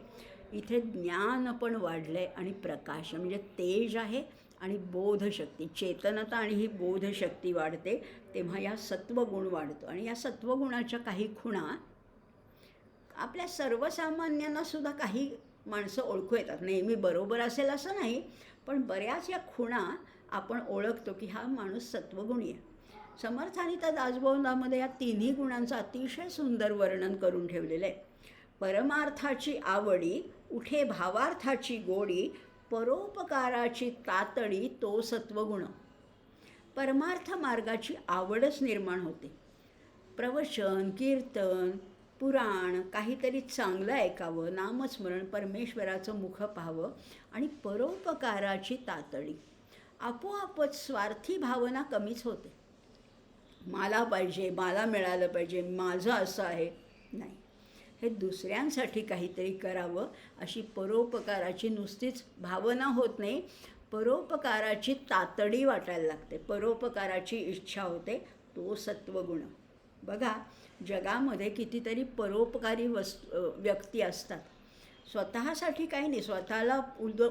इथे ज्ञान पण वाढलं आहे आणि प्रकाश म्हणजे तेज आहे आणि बोधशक्ती, चेतनता आणि ही बोधशक्ती वाढते. तेव्हा या सत्वगुण वाढतो. आणि या सत्वगुणाच्या काही खुणा आपल्या सर्वसामान्यांनासुद्धा काही माणसं ओळखू येतात. नेहमी बरोबर असेल असं नाही, पण बऱ्याच या खुणा आपण ओळखतो की हा माणूस सत्वगुणी आहे. समर्थांनी त्या दासबोधामध्ये या तिन्ही गुणांचं अतिशय सुंदर वर्णन करून ठेवलेलं आहे. परमार्थाची आवडी, उठे भावार्थाची गोडी, परोपकाराची तातडी, तो सत्वगुण. परमार्थ मार्गाची आवडच निर्माण होते. प्रवचन, कीर्तन, पुराण, काहीतरी चांगलं ऐकावं, नामस्मरण, परमेश्वराचं मुख पाहावं आणि परोपकाराची तातडी. आपोआपच स्वार्थी भावना कमीच होते. मला पाहिजे, मला मिळालं पाहिजे, माझं असं आहे, नाही. हे दुसऱ्यांसाठी काहीतरी करावं अशी परोपकाराची नुसतीच भावना होत नाही, परोपकाराची तातडी वाटायला लागते, परोपकाराची इच्छा होते, तो सत्वगुण. बघा, जगामध्ये कितीतरी परोपकारी व्यक्ती असतात. स्वतःसाठी काही नाही, स्वतःला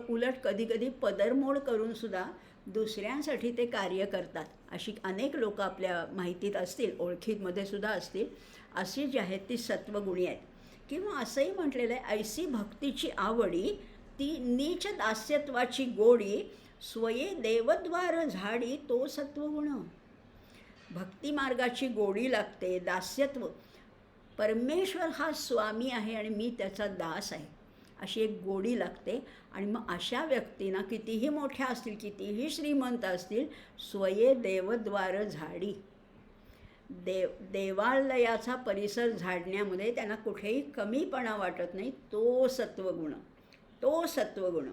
उलट कधीकधी पदरमोड करूनसुद्धा दुसऱ्यांसाठी ते कार्य करतात. अशी अनेक लोकं आपल्या माहितीत असतील, ओळखीमध्ये सुद्धा असतील. अशी जी आहेत ती सत्वगुणी आहेत. किंवा असंही म्हटलेलं आहे, ऐसी भक्तीची आवडी, ती नीच दास्यत्वाची गोडी, स्वये देवद्वार झाडी, तो सत्वगुण. भक्तिमार्गाची गोडी लागते, दास्यत्व. परमेश्वर हा स्वामी आहे आणि मी त्याचा दास आहे, अशी एक गोडी लागते. आणि मग अशा व्यक्तींना कितीही मोठ्या असतील, कितीही श्रीमंत असतील, स्वये देवद्वार झाडी, देवालयाचा परिसर झाडण्यामध्ये त्यांना कुठेही कमीपणा वाटत नाही, तो सत्वगुण, तो सत्वगुण.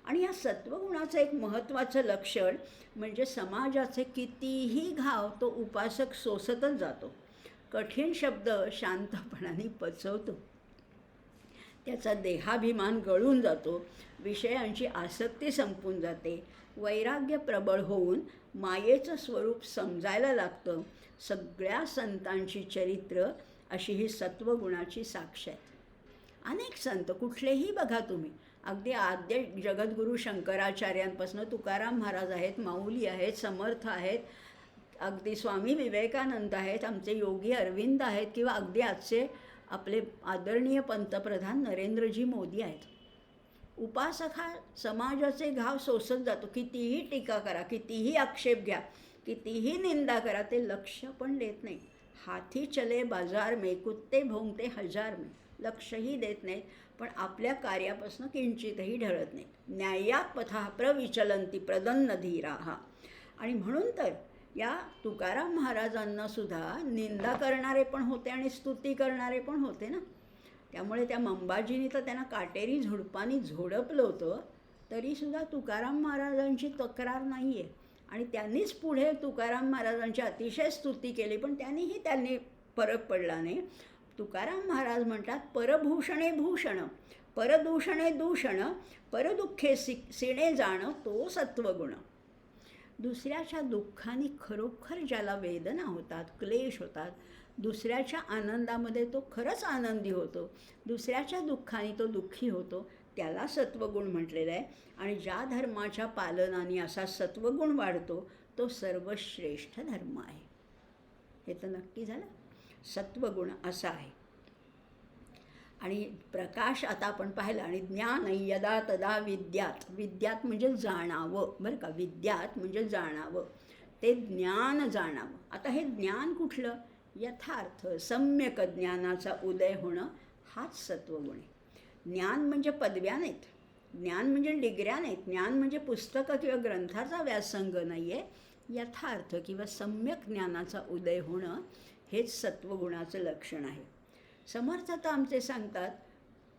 आणि या सत्वगुणाचं एक महत्त्वाचं लक्षण म्हणजे समाजाचे कितीही घाव तो उपासक सोसतच जातो. कठीण शब्द शांतपणाने पचवतो. त्याचा देहाभिमान गळून जातो. विषयांची आसक्ती संपून जाते. वैराग्य प्रबळ होऊन मायेचं स्वरूप समजायला लागतं. सगळ्या संतांची चरित्र अशी ही सत्वगुणाची साक्ष आहेत. अनेक संत कुठलेही बघा तुम्ही, अगदी आद्य जगद्गुरू शंकराचार्यांपासून तुकाराम महाराज आहेत, माऊली आहेत, समर्थ आहेत, अगदी स्वामी विवेकानंद आहेत, आमचे योगी अरविंद आहेत, किंवा अगदी आजचे आपले आदरणीय पंतप्रधान नरेंद्रजी मोदी आहेत. उपासक हा समाजाचे घाव सोसत जातो. कितीही टीका करा, कितीही आक्षेप घ्या, कितीही निंदा करा, ते लक्ष पण देत नाही. हाथी चले बाजार में, कुत्ते भोंगते हजार में. लक्षही देत नाहीत, पण आपल्या कार्यापासून किंचितही ढळत नाहीत. न्यायात पथा प्रविचलंती प्रदन्न धीराः. आणि म्हणून तर या तुकाराम महाराजांना सुद्धा निंदा करणारे पण होते आणि स्तुती करणारे पण होते ना. त्यामुळे त्या मंबाजीने तर त्यांना काटेरी झुडपानी झोडपलं होतं, तरीसुद्धा तुकाराम महाराजांची तक्रार नाही आहे. आणि त्यांनीच पुढे तुकाराम महाराजांची अतिशय स्तुती केली, पण त्यांनी फरक पडला नाही. तुकाराम महाराज म्हणतात, परभूषणे भूषण, परदूषणे दूषण, परदुःखे सिणे जाणं तो सत्वगुण. दुसऱ्याच्या दुःखाने खरोखर ज्याला वेदना होतात, क्लेश होतात, दुसऱ्याच्या आनंदामध्ये तो खरंच आनंदी होतो, दुसऱ्याच्या दुःखाने तो दुःखी होतो, त्याला सत्वगुण म्हटलेलं आहे. आणि ज्या धर्माच्या पालनाने असा सत्वगुण वाढतो तो सर्वश्रेष्ठ धर्म आहे. हे तर नक्की झालं. सत्वगुण असा आहे. आणि प्रकाश आता आपण पाहिलं. आणि ज्ञान यदा तदा विद्यात. विद्यात म्हणजे जाणावं, बरं का. विद्यात म्हणजे जाणावं, ते ज्ञान जाणावं. आता हे ज्ञान कुठलं? यथार्थ सम्यक ज्ञानाचा उदय होणं हाच सत्वगुण आहे. ज्ञान म्हणजे पदव्या नाहीत, ज्ञान म्हणजे डिग्र्या नाहीत, ज्ञान म्हणजे पुस्तकं किंवा ग्रंथाचा व्यासंग नाही आहे. यथार्थ किंवा सम्यक ज्ञानाचा उदय होणं हेच सत्वगुणाचं लक्षण आहे. समर्थ तर आमचे सांगतात,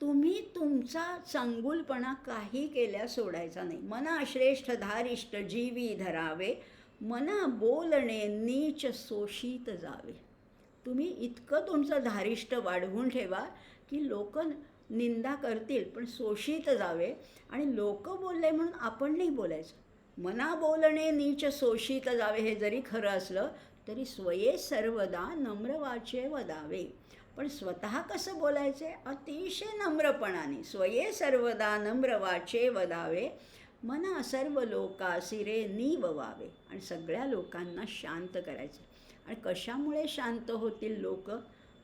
तुम्ही तुमचा चांगुलपणा काही केल्या सोडायचा नाही. मना श्रेष्ठ धारिष्ट जीवी धरावे, मना बोलणे नीच शोषित जावे. तुम्ही इतकं तुमचं धारिष्ट वाढवून ठेवा की लोक निंदा करतील पण शोषित जावे. आणि लोक बोलले म्हणून आपण नाही बोलायचं. मना बोलणे नीच शोषित जावे हे जरी खरं असलं तरी स्वये सर्वदा नम्रवाचे वदावे. पण स्वतः कसं बोलायचे? अतिशय नम्रपणाने. स्वये सर्वदा नम्रवाचे वदावे, मना सर्व लोकासिरे निववावे. आणि सगळ्या लोकांना शांत करायचं. आणि कशामुळे शांत होतील लोक?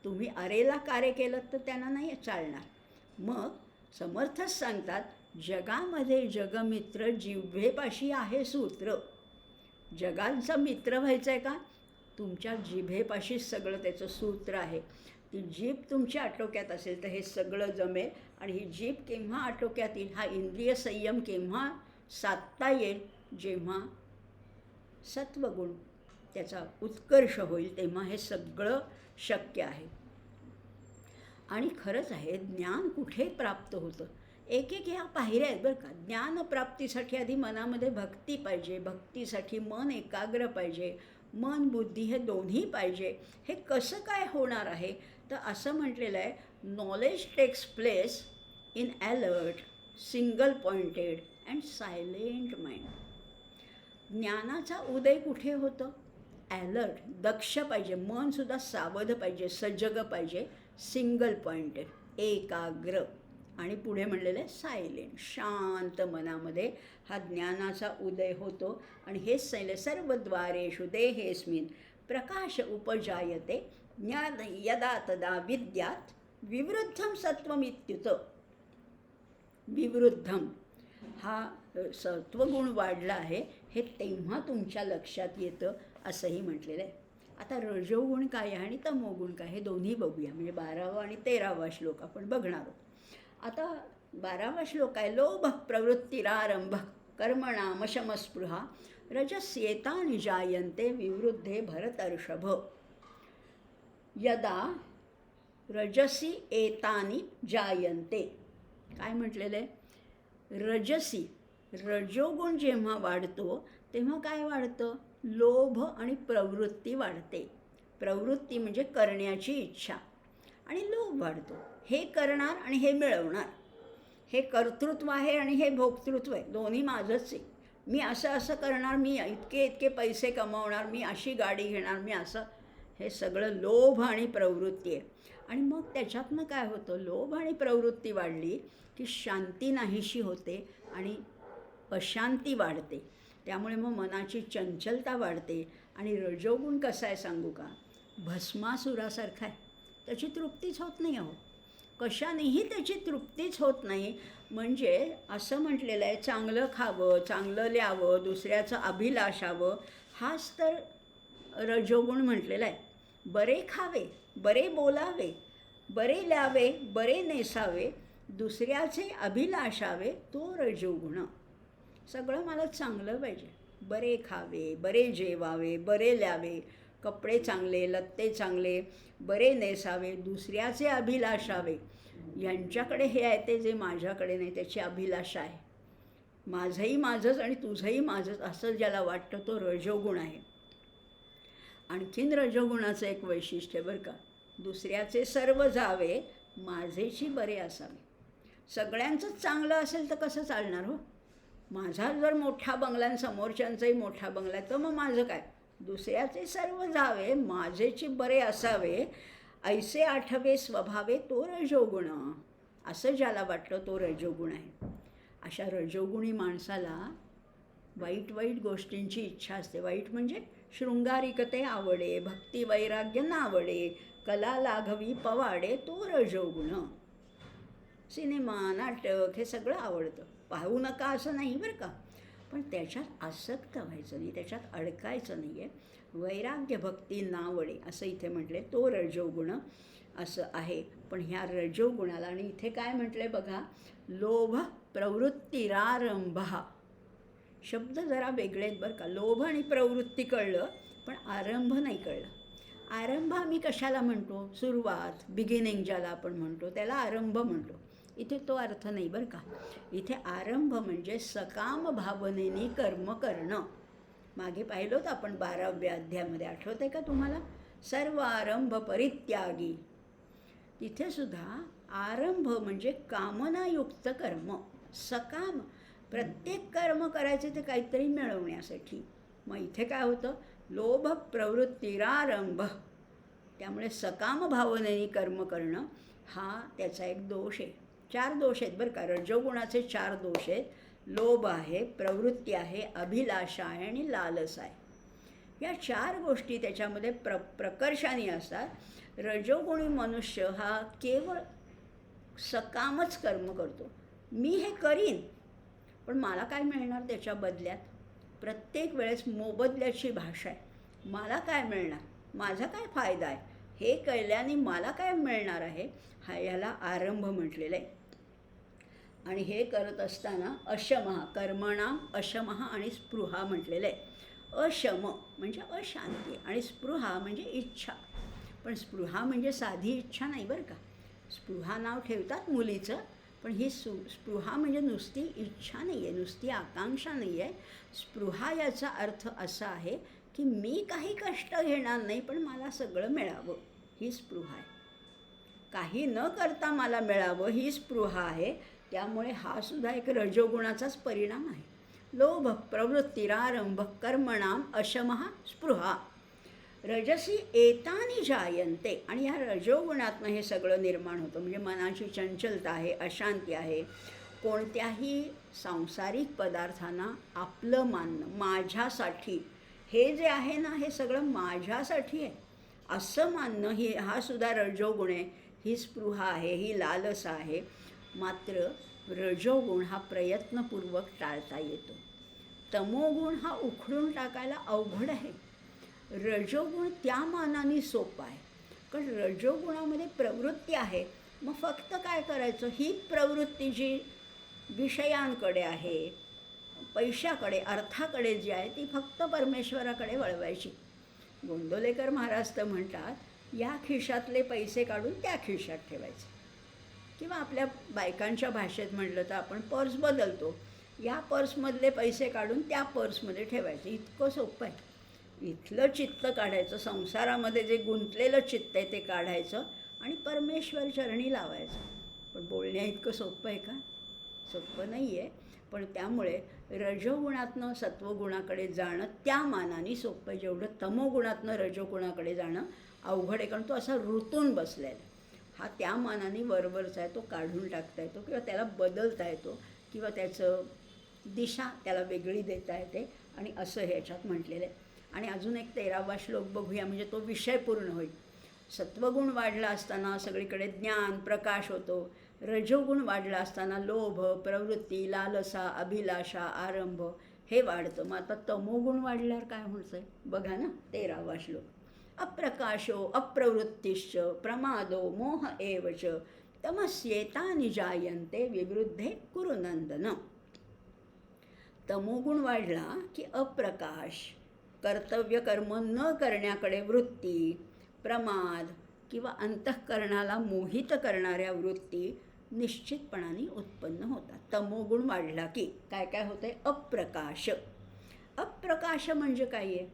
तुम्ही अरेला कार्य केलं तर त्यांना नाही चालणार. मग समर्थच सांगतात, जगामध्ये जगमित्र जिव्हेपाशी आहे सूत्र. जगांचा मित्र व्हायचं आहे का? तुमच्या जिभेपाशी सगळं त्याचं सूत्र आहे. ती जीभ तुमची आटोक्यात असेल तर हे सगळं जमेल. आणि ही जीभ केव्हा आटोक्यात येईल? हा इंद्रिय संयम केव्हा साधता येईल? जेव्हा सत्वगुण त्याचा उत्कर्ष होईल, तेव्हा हे सगळं शक्य आहे. आणि खरंच आहे, ज्ञान कुठे प्राप्त होतं? एक एक ह्या पायऱ्या आहेत बरं का. ज्ञानप्राप्तीसाठी आधी मनामध्ये भक्ती पाहिजे, भक्तीसाठी मन एकाग्र पाहिजे, मन बुद्धी हे दोन्ही पाहिजे. हे कसं काय होणार आहे? तर असं म्हटलेलं आहे, knowledge takes place in alert, single pointed and silent mind. ज्ञानाचा उदय कुठे होतं? ॲलर्ट, दक्ष पाहिजे, मनसुद्धा सावध पाहिजे, सजग पाहिजे, सिंगल पॉइंटेड, एकाग्र. आणि पुढे म्हणलेलं आहे सायलेंट, शांत मनामध्ये हा ज्ञानाचा उदय होतो. आणि हेच सांगितले, सर्वद्वारेषु देहेस्मिन् प्रकाश उपजायते, ज्ञान यदा तदा विद्यात विवृद्धं सत्वमित्युत. विवृद्धम हा सत्वगुण वाढला आहे हे तेव्हा तुमच्या लक्षात येतं असंही म्हटलेलं आहे. आता रजोगुण काय आहे आणि तमोगुण काय हे दोन्ही बघूया. म्हणजे 12वा आणि 13वा श्लोक आपण बघणार आहोत. आता 12वा श्लोक आहे, लोभ प्रवृत्तिरारंभ कर्मणामशमस्पृहा रजस्येतानि जायन्ते विवृद्धे भरतर्षभ. यदा रजसी एतानि जायन्ते. काय म्हटलेलं आहे? रजसी, रजोगुण जेव्हा वाढतो तेव्हा काय वाढतं? लोभ आणि प्रवृत्ती वाढते. प्रवृत्ती म्हणजे करण्याची इच्छा, आणि लोभ वाढतो. हे करणार आणि हे मिळवणार, हे कर्तृत्व आहे आणि हे भोक्तृत्व आहे, दोन्ही माझंच आहे. मी असं करणार, मी इतके पैसे कमावणार, मी अशी गाडी घेणार, मी असं, हे सगळं लोभ आणि प्रवृत्ती आहे. आणि मग त्याच्यातनं काय होतं? लोभ आणि प्रवृत्ती वाढली की शांती नाहीशी होते आणि अशांती वाढते. त्यामुळे मग मनाची चंचलता वाढते. आणि रजोगुण कसा आहे सांगू का? भस्मासुरासारखा आहे, त्याची तृप्तीच होत नाही. अहो, कशानेही त्याची तृप्तीच होत नाही. म्हणजे असं म्हटलेलं आहे, चांगलं खावं, चांगलं ल्यावं, दुसऱ्याचं अभिलाषावं, हाच तर रजोगुण म्हटलेला आहे. बरे खावे, बरे बोलावे, बरे ल्यावे, बरे नेसावे, दुसऱ्याचे अभिलाषावे, तो रजोगुण. सगळं मला चांगलं पाहिजे. बरे खावे, बरे जेवावे, बरे ल्यावे, कपडे चांगले, लत्ते चांगले, बरे नेसावे, दुसऱ्याचे अभिलाषावे. यांच्याकडे हे आहे ते जे माझ्याकडे नाही, त्याची अभिलाषा आहे. माझंही माझंच आणि तुझंही माझंच असं ज्याला वाटतं तो रजोगुण आहे. आणखीन रजोगुणाचं एक वैशिष्ट्य बरं का, दुसऱ्याचे सर्व जावे, माझेची बरे असावे. सगळ्यांचंच चांगलं असेल तर कसं चालणार हो. माझा जर मोठा बंगला आणि समोरच्यांचाही मोठा बंगला आहे तर मग माझं काय. दुसऱ्याचे सर्व जावे, माझेची बरे असावे, ऐसे आठवे स्वभावे, तो रजोगुण. असं ज्याला वाटलं तो रजोगुण आहे. अशा रजोगुणी माणसाला वाईट वाईट गोष्टींची इच्छा असते. वाईट म्हणजे शृंगारिकते आवडे, भक्ती वैराग्य नावडे, कला लाघवी पवाडे, तो रजोगुण. सिनेमा, नाटक हे सगळं आवडतं, पाहू नका असं नाही बरं का, पण त्याच्यात आसक्त व्हायचं नाही, त्याच्यात अडकायचं नाही आहे. वैराग्य भक्ती नावडे असं इथे म्हटले, तो रजोगुण असं आहे. पण ह्या रजोगुणाला, आणि इथे काय म्हटलं बघा, लोभ प्रवृत्तीरारंभ. शब्द जरा वेगळे आहेत बरं का. लोभ आणि प्रवृत्ती कळलं, पण आरंभ नाही कळलं. आरंभ आम्ही कशाला म्हणतो, सुरुवात, बिगिनिंग ज्याला आपण म्हणतो त्याला आरंभ म्हणतो. इथे तो अर्थ नाही बरं का. इथे आरंभ म्हणजे सकाम भावनेने कर्म करणं. मागे पाहिलं होतं आपण 12व्या अध्यायामध्ये, आठवतं आहे का तुम्हाला, सर्व आरंभ परित्यागी. तिथे सुद्धा आरंभ म्हणजे कामनायुक्त कर्म, सकाम. प्रत्येक कर्म करायचे ते काहीतरी मिळवण्यासाठी. मग इथे काय होतं, लोभ प्रवृत्तीरारंभ. त्यामुळे सकाम भावनेने कर्म करणं हा त्याचा एक दोष आहे. 4 दोष आहेत बरं का, रजोगुणाचे 4 दोष आहेत. लोभ आहे, प्रवृत्ती आहे, अभिलाषा आहे आणि लालस आहे. या 4 गोष्टी त्याच्यामध्ये प्रकर्षाने असतात. रजोगुणी मनुष्य हा केवळ सकामच कर्म करतो. मी हे करीन, पण मला काय मिळणार त्याच्या बदल्यात. प्रत्येक वेळेस मोबदल्याची भाषा आहे. मला काय मिळणार, माझा काय फायदा आहे, हे कळल्याने मला काय मिळणार आहे, ह्याला आरंभ म्हटलेलं आहे. आणि हे करत असताना अशमः, कर्मणाम अशमः आणि स्पृहा म्हटलेलं आहे. अशम म्हणजे अशांती आणि स्पृहा म्हणजे इच्छा. पण स्पृहा म्हणजे साधी इच्छा नाही बरं का. स्पृहा नाव ठेवतात मुलीचं, पण ही स्पृहा म्हणजे नुसती इच्छा नाही आहे, नुसती आकांक्षा नाही आहे. स्पृहा याचा अर्थ असा आहे की मी काही कष्ट घेणार नाही, पण मला सगळं मिळावं, ही स्पृहा आहे. काही न करता मला मिळावं ही स्पृहा आहे. त्यामुळे हा सुद्धा एक रजोगुणाचाच परिणाम आहे. लोभ प्रवृत्तीरारंभ कर्मणाम अशमः स्पृहा. रजसी एतानी जायन्ते. आणि ह्या रजोगुणातनं हे सगळं निर्माण होतं. म्हणजे मनाची चंचलता आहे, अशांती आहे, कोणत्याही सांसारिक पदार्थांना आपलं मानणं, माझ्यासाठी, हे जे आहे ना हे सगळं माझ्यासाठी आहे असं मानणं, हा सुद्धा रजोगुण आहे. ही स्पृहा आहे, ही लालसा आहे. मात्र रजोगुण हा प्रयत्नपूर्वक टाळता येतो. तमोगुण हा उखडून टाकायला अवघड आहे. रजोगुण त्या मानाने सोपा आहे. कारण रजोगुणामध्ये प्रवृत्ती आहे. मग फक्त काय करायचं, ही प्रवृत्ती जी विषयांकडे आहे, पैशाकडे, अर्थाकडे जी आहे, ती फक्त परमेश्वराकडे वळवायची. गोंदवलेकर महाराज तर म्हणतात, या खिशातले पैसे काढून त्या खिशात ठेवायचे. किंवा आपल्या बायकांच्या भाषेत म्हटलं तर आपण पर्स बदलतो, या पर्समधले पैसे काढून त्या पर्समध्ये ठेवायचे. इतकं सोपं आहे. इथलं चित्त काढायचं, संसारामध्ये जे गुंतलेलं चित्त आहे ते काढायचं आणि परमेश्वर चरणी लावायचं. पण बोलण्या इतकं सोपं आहे का? सोपं नाही आहे. पण त्यामुळे रजोगुणातनं सत्वगुणाकडे जाणं त्या मानाने सोपं आहे, जेवढं तमोगुणातनं रजोगुणाकडे जाणं अवघड आहे. कारण तो असा ऋतून बसलेला आहे. हा त्या मानाने वरवरचा आहे, तो काढून टाकता येतो किंवा त्याला बदलता येतो किंवा त्याचं दिशा त्याला वेगळी देता येते. आणि असं ह्याच्यात म्हटलेलं आहे. आणि अजून एक 13वा श्लोक बघूया, म्हणजे तो विषय पूर्ण होईल. सत्वगुण वाढला असताना सगळीकडे ज्ञान प्रकाश होतो. रजोगुण वाढला असताना लोभ, प्रवृत्ती, लालसा, अभिलाषा, आरंभ हे वाढतं. मग आता तमोगुण वाढल्यावर काय व्हायचं आहे बघा ना. 13वा श्लोक. अप्रकाशो अप्रवृत्तिश्च प्रमादो मोह एव च तमस्येतानि जायन्ते विवृद्धे कुरु नंदन. तमोगुण वाढला की अप्रकाश, कर्तव्य कर्म न करण्याकडे वृत्ती, प्रमाद किंवा अंतःकरणाला मोहित करणाऱ्या वृत्ती निश्चितपणाने उत्पन्न होतात. तमोगुण वाढला की काय काय होतं आहे? अप्रकाश. अप्रकाश म्हणजे काय आहे?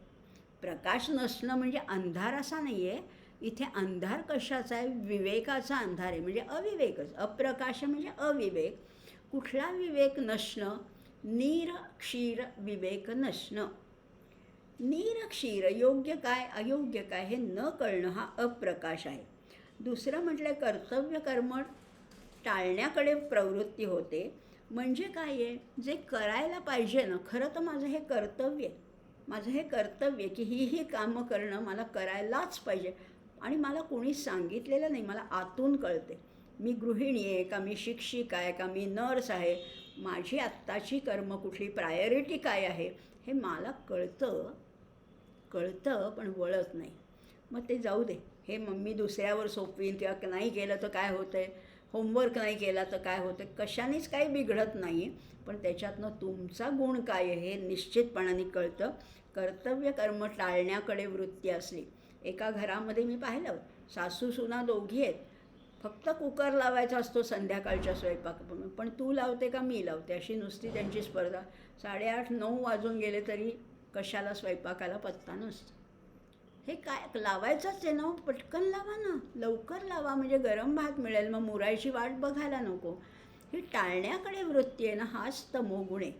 प्रकाश नसणं म्हणजे अंधार असा नाही आहे. इथे अंधार कशाचा आहे? विवेकाचा अंधार आहे, म्हणजे अविवेकच. अप्रकाश म्हणजे अविवेक. कुठला विवेक नसणं? नीर क्षीर विवेक नसणं. नीर क्षीर, योग्य काय अयोग्य काय हे न कळणं हा अप्रकाश आहे. दुसरं म्हटलं कर्तव्य कर्म टाळण्याकडे प्रवृत्ती होते. म्हणजे काय आहे? जे करायला पाहिजे ना, खरं तर माझं हे कर्तव्य आहे. माझं हे कर्तव्य की ही कामं करणं मला करायलाच पाहिजे आणि मला कोणी सांगितलेलं नाही, मला आतून कळते. मी गृहिणी आहे का, मी शिक्षिका आहे का, मी नर्स आहे, माझी आत्ताची कर्म कुठली, प्रायोरिटी काय आहे हे मला कळतं पण वळत नाही. मग ते जाऊ दे, हे मग मी दुसऱ्यावर सोपवीन किंवा नाही केलं तर काय होतं आहे, होमवर्क नाही केला तर काय होतं, कशानेच काही बिघडत नाही. पण त्याच्यातनं तुमचा गुण काय आहे हे निश्चितपणाने कळतं. कर्तव्य कर्म टाळण्याकडे वृत्ती असली. एका घरामध्ये मी पाहिलं, सासू सुना दोघी आहेत. फक्त कुकर लावायचा असतो संध्याकाळच्या स्वयंपाक, पण तू लावते का मी लावते अशी नुसती त्यांची स्पर्धा. 8:30-9 वाजून गेले तरी कशाला स्वयंपाकाला पत्ता नसतो. हे काय लावायचंच आहे ना, पटकन लावा ना, लवकर लावा म्हणजे गरम भात मिळेल, मग मुरायची वाट बघायला नको. ही टाळण्याकडे वृत्ती आहे ना, हाच तमोगुण आहे.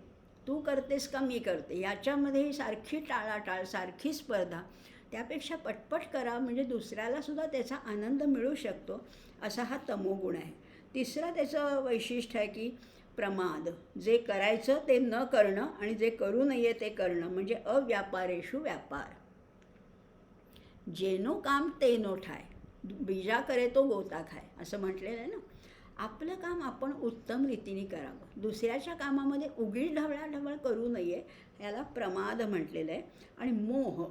तू करतेस का मी करते याच्यामध्ये ही सारखी टाळाटाळ, सारखी स्पर्धा. त्यापेक्षा पटपट करा म्हणजे दुसऱ्यालासुद्धा त्याचा आनंद मिळू शकतो, असा हा तमोगुण आहे. तिसरं त्याचं वैशिष्ट्य आहे की प्रमाद. जे करायचं ते न करणं आणि जे करू नये ते करणं, म्हणजे अव्यापारेषु व्यापार. जेनो काम ते नो ठाय, बीजा करे तो गोता खाय, असं म्हटलेलं आहे ना. आपलं काम आपण उत्तम रीतीने करावं, दुसऱ्याच्या कामामध्ये उगीच ढवळाढवळ करू नये, याला प्रमाद म्हटलेलं आहे. आणि मोह,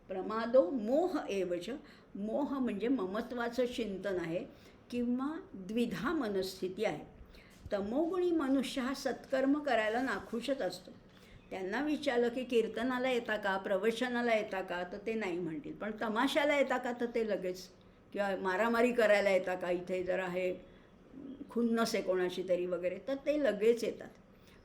प्रमादो मोह एवच. मोह म्हणजे ममत्वाचं चिंतन आहे किंवा द्विधा मनस्थिती आहे. तमोगुणी मनुष्य हा सत्कर्म करायला नाखुशच असतो. त्यांना विचारलं की कीर्तनाला येता का, प्रवचनाला येता का, तर ते नाही म्हणतील. पण तमाशाला येता का, तर ते लगेच, किंवा मारामारी करायला येता का, इथे जर आहे खुन्नस आहे कोणाची तरी वगैरे, तर ते लगेच येतात.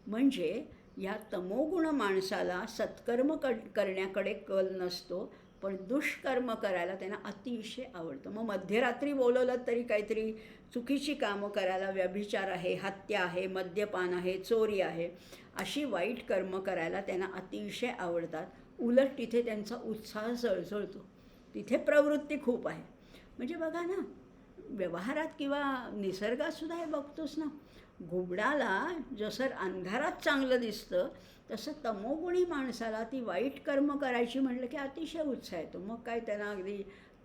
म्हणजे या तमोगुण माणसाला सत्कर्म करण्याकडे कल नसतो, पण दुष्कर्म करायला त्यांना अतिशय आवडतं. मग मध्यरात्री बोलवलं तरी काहीतरी चुकीची कामं करायला, व्यभिचार आहे, हत्या आहे, मद्यपान आहे, चोरी आहे, अशी वाईट कर्म करायला त्यांना अतिशय आवडतात. उलट तिथे त्यांचा उत्साह सळसळतो, तिथे प्रवृत्ती खूप आहे. म्हणजे बघा ना, व्यवहारात किंवा निसर्गातसुद्धा हे बघतोस ना, घुबडाला जसं अंधारात चांगलं दिसतं तसं तमोगुणी माणसाला ती वाईट कर्म करायची म्हटलं की अतिशय उत्साह येतो. मग काय त्यांना अगदी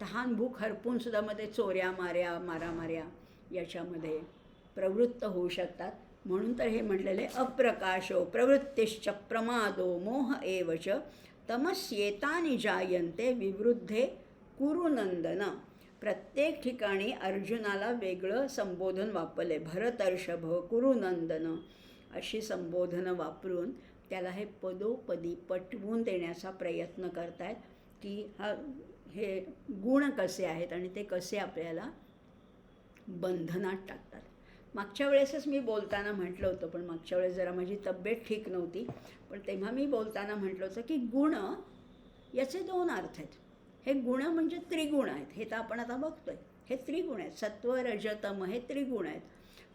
तहान भूक हरपूनसुद्धा मग ते चोऱ्या मारामाऱ्या याच्यामध्ये प्रवृत्त होऊ शकतात. म्हणून तर हे म्हटलेले अप्रकाशो प्रवृत्तिश्च प्रमादो मोह एवच तमस्येतानि जायन्ते विवृद्धे कुरु नंदन. प्रत्येक ठिकाणी अर्जुनाला वेगळं संबोधन वापरले. भरतर्षभ, कुरुनंदन अशी संबोधनं वापरून त्याला हे पदोपदी पटवून देण्याचा प्रयत्न करतायत की हे गुण कसे आहेत आणि ते कसे आपल्याला बंधनात टाकतात. मागच्या वेळेसच मी बोलताना म्हटलं होतं, पण मागच्या वेळेस जरा माझी तब्येत ठीक नव्हती, पण तेव्हा मी बोलताना म्हटलं होतं की गुण याचे 2 अर्थ आहेत. हे गुण म्हणजे त्रिगुण आहेत, हे तर आपण आता बघतोय. हे त्रिगुण आहेत, सत्व रज तम हे त्रिगुण आहेत.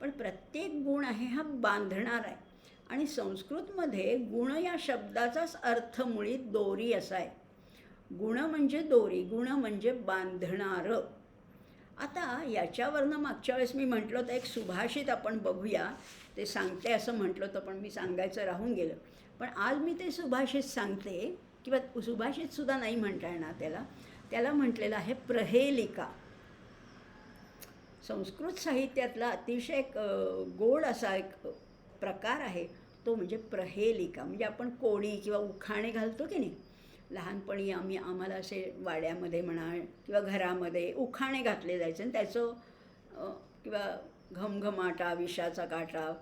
पण प्रत्येक गुण आहे हा बांधणार आहे. आणि संस्कृतमध्ये गुण या शब्दाचाच अर्थ मुळीत दोरी असा आहे. गुण म्हणजे दोरी, गुण म्हणजे बांधणारं. आता याच्यावरनं मागच्या वेळेस मी म्हटलं होतं एक सुभाषित आपण बघूया, ते सांगते असं म्हटलं होतं पण मी सांगायचं राहून गेलं. पण आज मी ते सुभाषित सांगते, किंवा सुभाषितसुद्धा नाही म्हणता येणार त्याला. त्याला म्हटलेलं आहे प्रहेलिका. संस्कृत साहित्यातला अतिशय एक गोड असा एक प्रकार आहे तो म्हणजे प्रहेलिका. म्हणजे आपण कोडी किंवा उखाणे घालतो की नाही, लहानपणी आम्हाला असे वाड्यामध्ये म्हणा किंवा घरामध्ये उखाणे घातले जायचे आणि त्याचं किंवा घमघमाटा, विषाचा काटा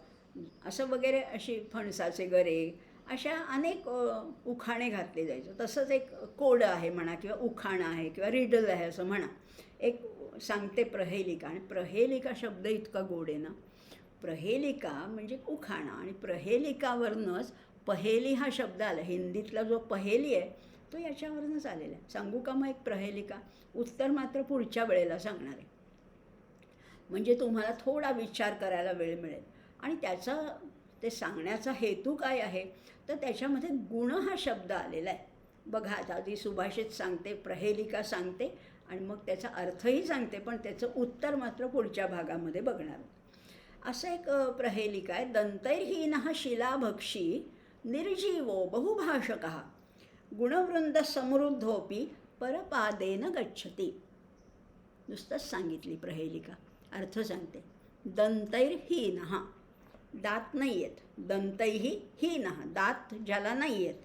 असं वगैरे, अशी फणसाचे गरे, अशा अनेक उखाणे घातले जायचं. तसंच एक कोड आहे म्हणा किंवा उखाणं आहे किंवा रिडल आहे असं म्हणा. एक सांगते प्रहेलिका, आणि प्रहेलिका शब्द इतका गोड आहे ना. प्रहेलिका म्हणजे उखाणा, आणि प्रहेलिकावरनंच पहेली हा शब्द आला. हिंदीतला जो पहेली आहे तो याच्यावरूनच आलेला आहे. सांगू का मग एक प्रहेलिका? उत्तर मात्र पुढच्या वेळेला सांगणार आहे, म्हणजे तुम्हाला थोडा विचार करायला वेळ मिळेल. आणि त्याचा ते सांगण्याचा हेतू काय आहे, तर त्याच्यामध्ये गुण हा शब्द आलेला आहे. बघा, आता आधी सुभाषित सांगते, प्रहेलिका सांगते आणि मग त्याचा अर्थही सांगते, पण त्याचं उत्तर मात्र पुढच्या भागामध्ये बघणार. असं एक प्रहेलिका आहे. दंतैर्हीनः शिलाभक्षी निर्जीवो बहुभाषकः गुणवृंद समृद्धोपी परपादेन गच्छति. नुसतंच सांगितली प्रहेलिका, अर्थ सांगते. दंतैर्हीनः, दात नाही आहेत, दंतैही हीनः, दात ज्याला नाही आहेत.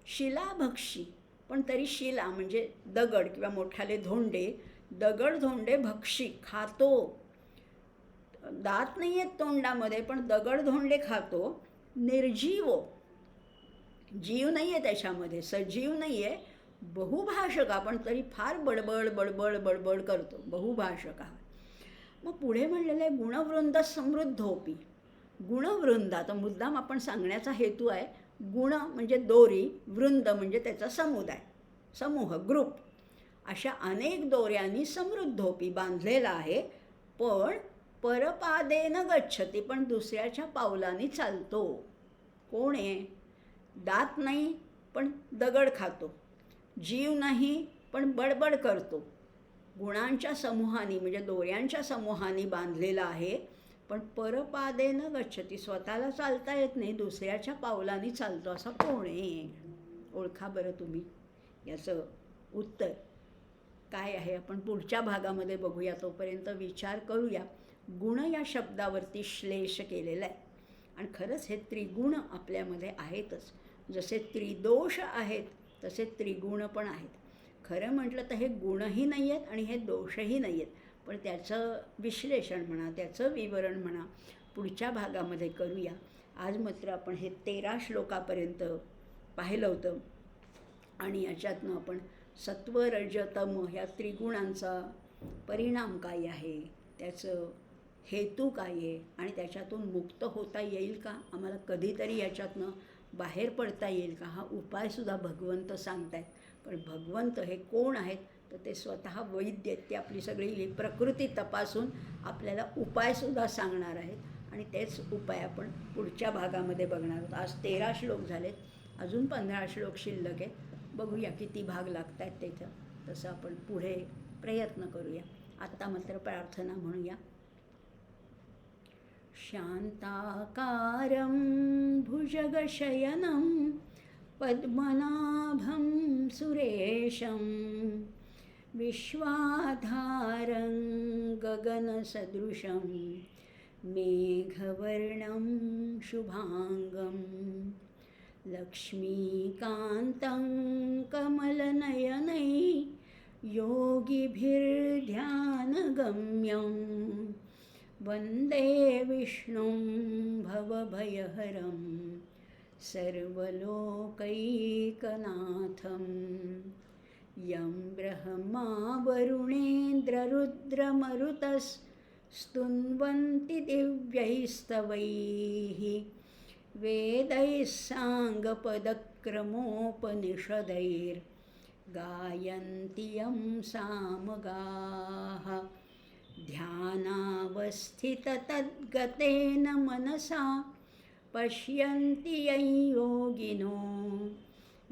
शिलाभक्षी, पण तरी शिला म्हणजे दगड किंवा मोठाले धोंडे, दगड धोंडे भक्षी खातो. दात नाही आहेत तोंडामध्ये पण दगड धोंडे खातो. निर्जीवो, जीव नाही आहे त्याच्यामध्ये, सजीव नाही आहे. बहुभाषका, पण तरी फार बडबड बडबड बडबड करतो, बहुभाषका. मग पुढे म्हणलेलं आहे गुणवृंद समृद्धोपी. गुणवृंद, आता मुद्दाम आपण सांगण्याचा हेतू आहे, गुण म्हणजे दोरी, वृंद म्हणजे त्याचा समुदाय, समूह, ग्रुप. अशा अनेक दोऱ्यांनी समृद्धोपी बांधलेला आहे. पण परपादेन गच्छति, पण दुसऱ्याच्या पावलांनी चालतो. कोण आहे? दात नाही पण दगड खातो, जीव नाही पण बडबड करतो. गुणांच्या समूहानी म्हणजे दोऱ्यांच्या समूहानी बांधलेला आहे, पण परपादेनं गच्छति, स्वतःला चालता येत नाही, दुसऱ्याच्या पावलांनी चालतो. असा कोण आहे? ओळखा बरं तुम्ही. याचं उत्तर काय आहे आपण पुढच्या भागामध्ये बघूया. तोपर्यंत विचार करूया. गुण या शब्दावरती श्लेष केलेला आहे, आणि खरंच हे त्रिगुण आपल्यामध्ये आहेतच. जसे त्रिदोष आहेत तसे त्रिगुण पण आहेत. खरं म्हटलं तर हे गुणही नाही आहेत आणि हे दोषही नाही आहेत, पण त्याचं विश्लेषण म्हणा, त्याचं विवरण म्हणा, पुढच्या भागामध्ये करूया. आज मात्र आपण हे 13 श्लोकापर्यंत पाहिलं होतं, आणि याच्यातनं आपण सत्व रज तम ह्या त्रिगुणांचा परिणाम काय आहे, त्याचं हेतू काय आहे, आणि त्याच्यातून मुक्त होता येईल का, आम्हाला कधीतरी याच्यातनं बाहेर पडता येईल का, हा उपायसुद्धा भगवंत सांगत आहेत. पण भगवंत हे कोण आहेत, तर ते स्वतः वैद्य आहेत. ते आपली सगळी प्रकृती तपासून आपल्याला उपायसुद्धा सांगणार आहेत, आणि तेच उपाय आपण पुढच्या भागामध्ये बघणार आहोत. आज 13 श्लोक झालेत, अजून 15 श्लोक शिल्लक आहेत. बघूया किती भाग लागत आहेत तिथं, तसं आपण पुढे प्रयत्न करूया. आत्ता मात्र प्रार्थना म्हणूया. शांताकारं भुजगशयनं पद्मनाभं सुरेशं विश्वाधारं गगनसदृशं मेघवर्णं शुभांगं लक्ष्मीकान्तं कमलनयनै योगिभिर्ध्यानगम्यं वन्दे विष्णुं भवभयहरं सर्वलोकैकनाथं यं ब्रह्मा वरुणेन्द्ररुद्रमरुतस्तुन्वन्ति दिव्यैस्तवैः वेदैः साङ्गपदक्रमोपनिषदैर्गायन्ति यं सामगाः ध्यानावस्थिततद्गतेन मनसा पश्यन्ति यं योगिनो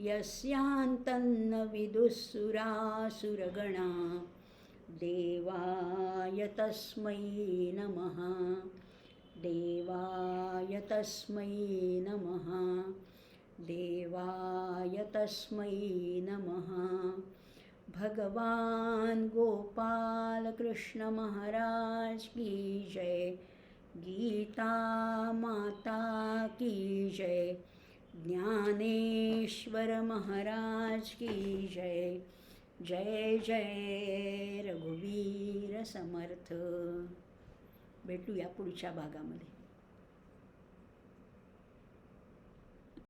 यस्यान्तन्न विदुःसुरासुरगणा देवाय तस्मै नमः देवाय तस्मै नमः देवाय तस्मै नमः भगवान गोपाल कृष्ण महाराज की जय. गीता माता की जय. ज्ञानेश्वर महाराज की जय. जय जय रघुवीर समर्थ. भेटूया पुढच्या भागामध्ये.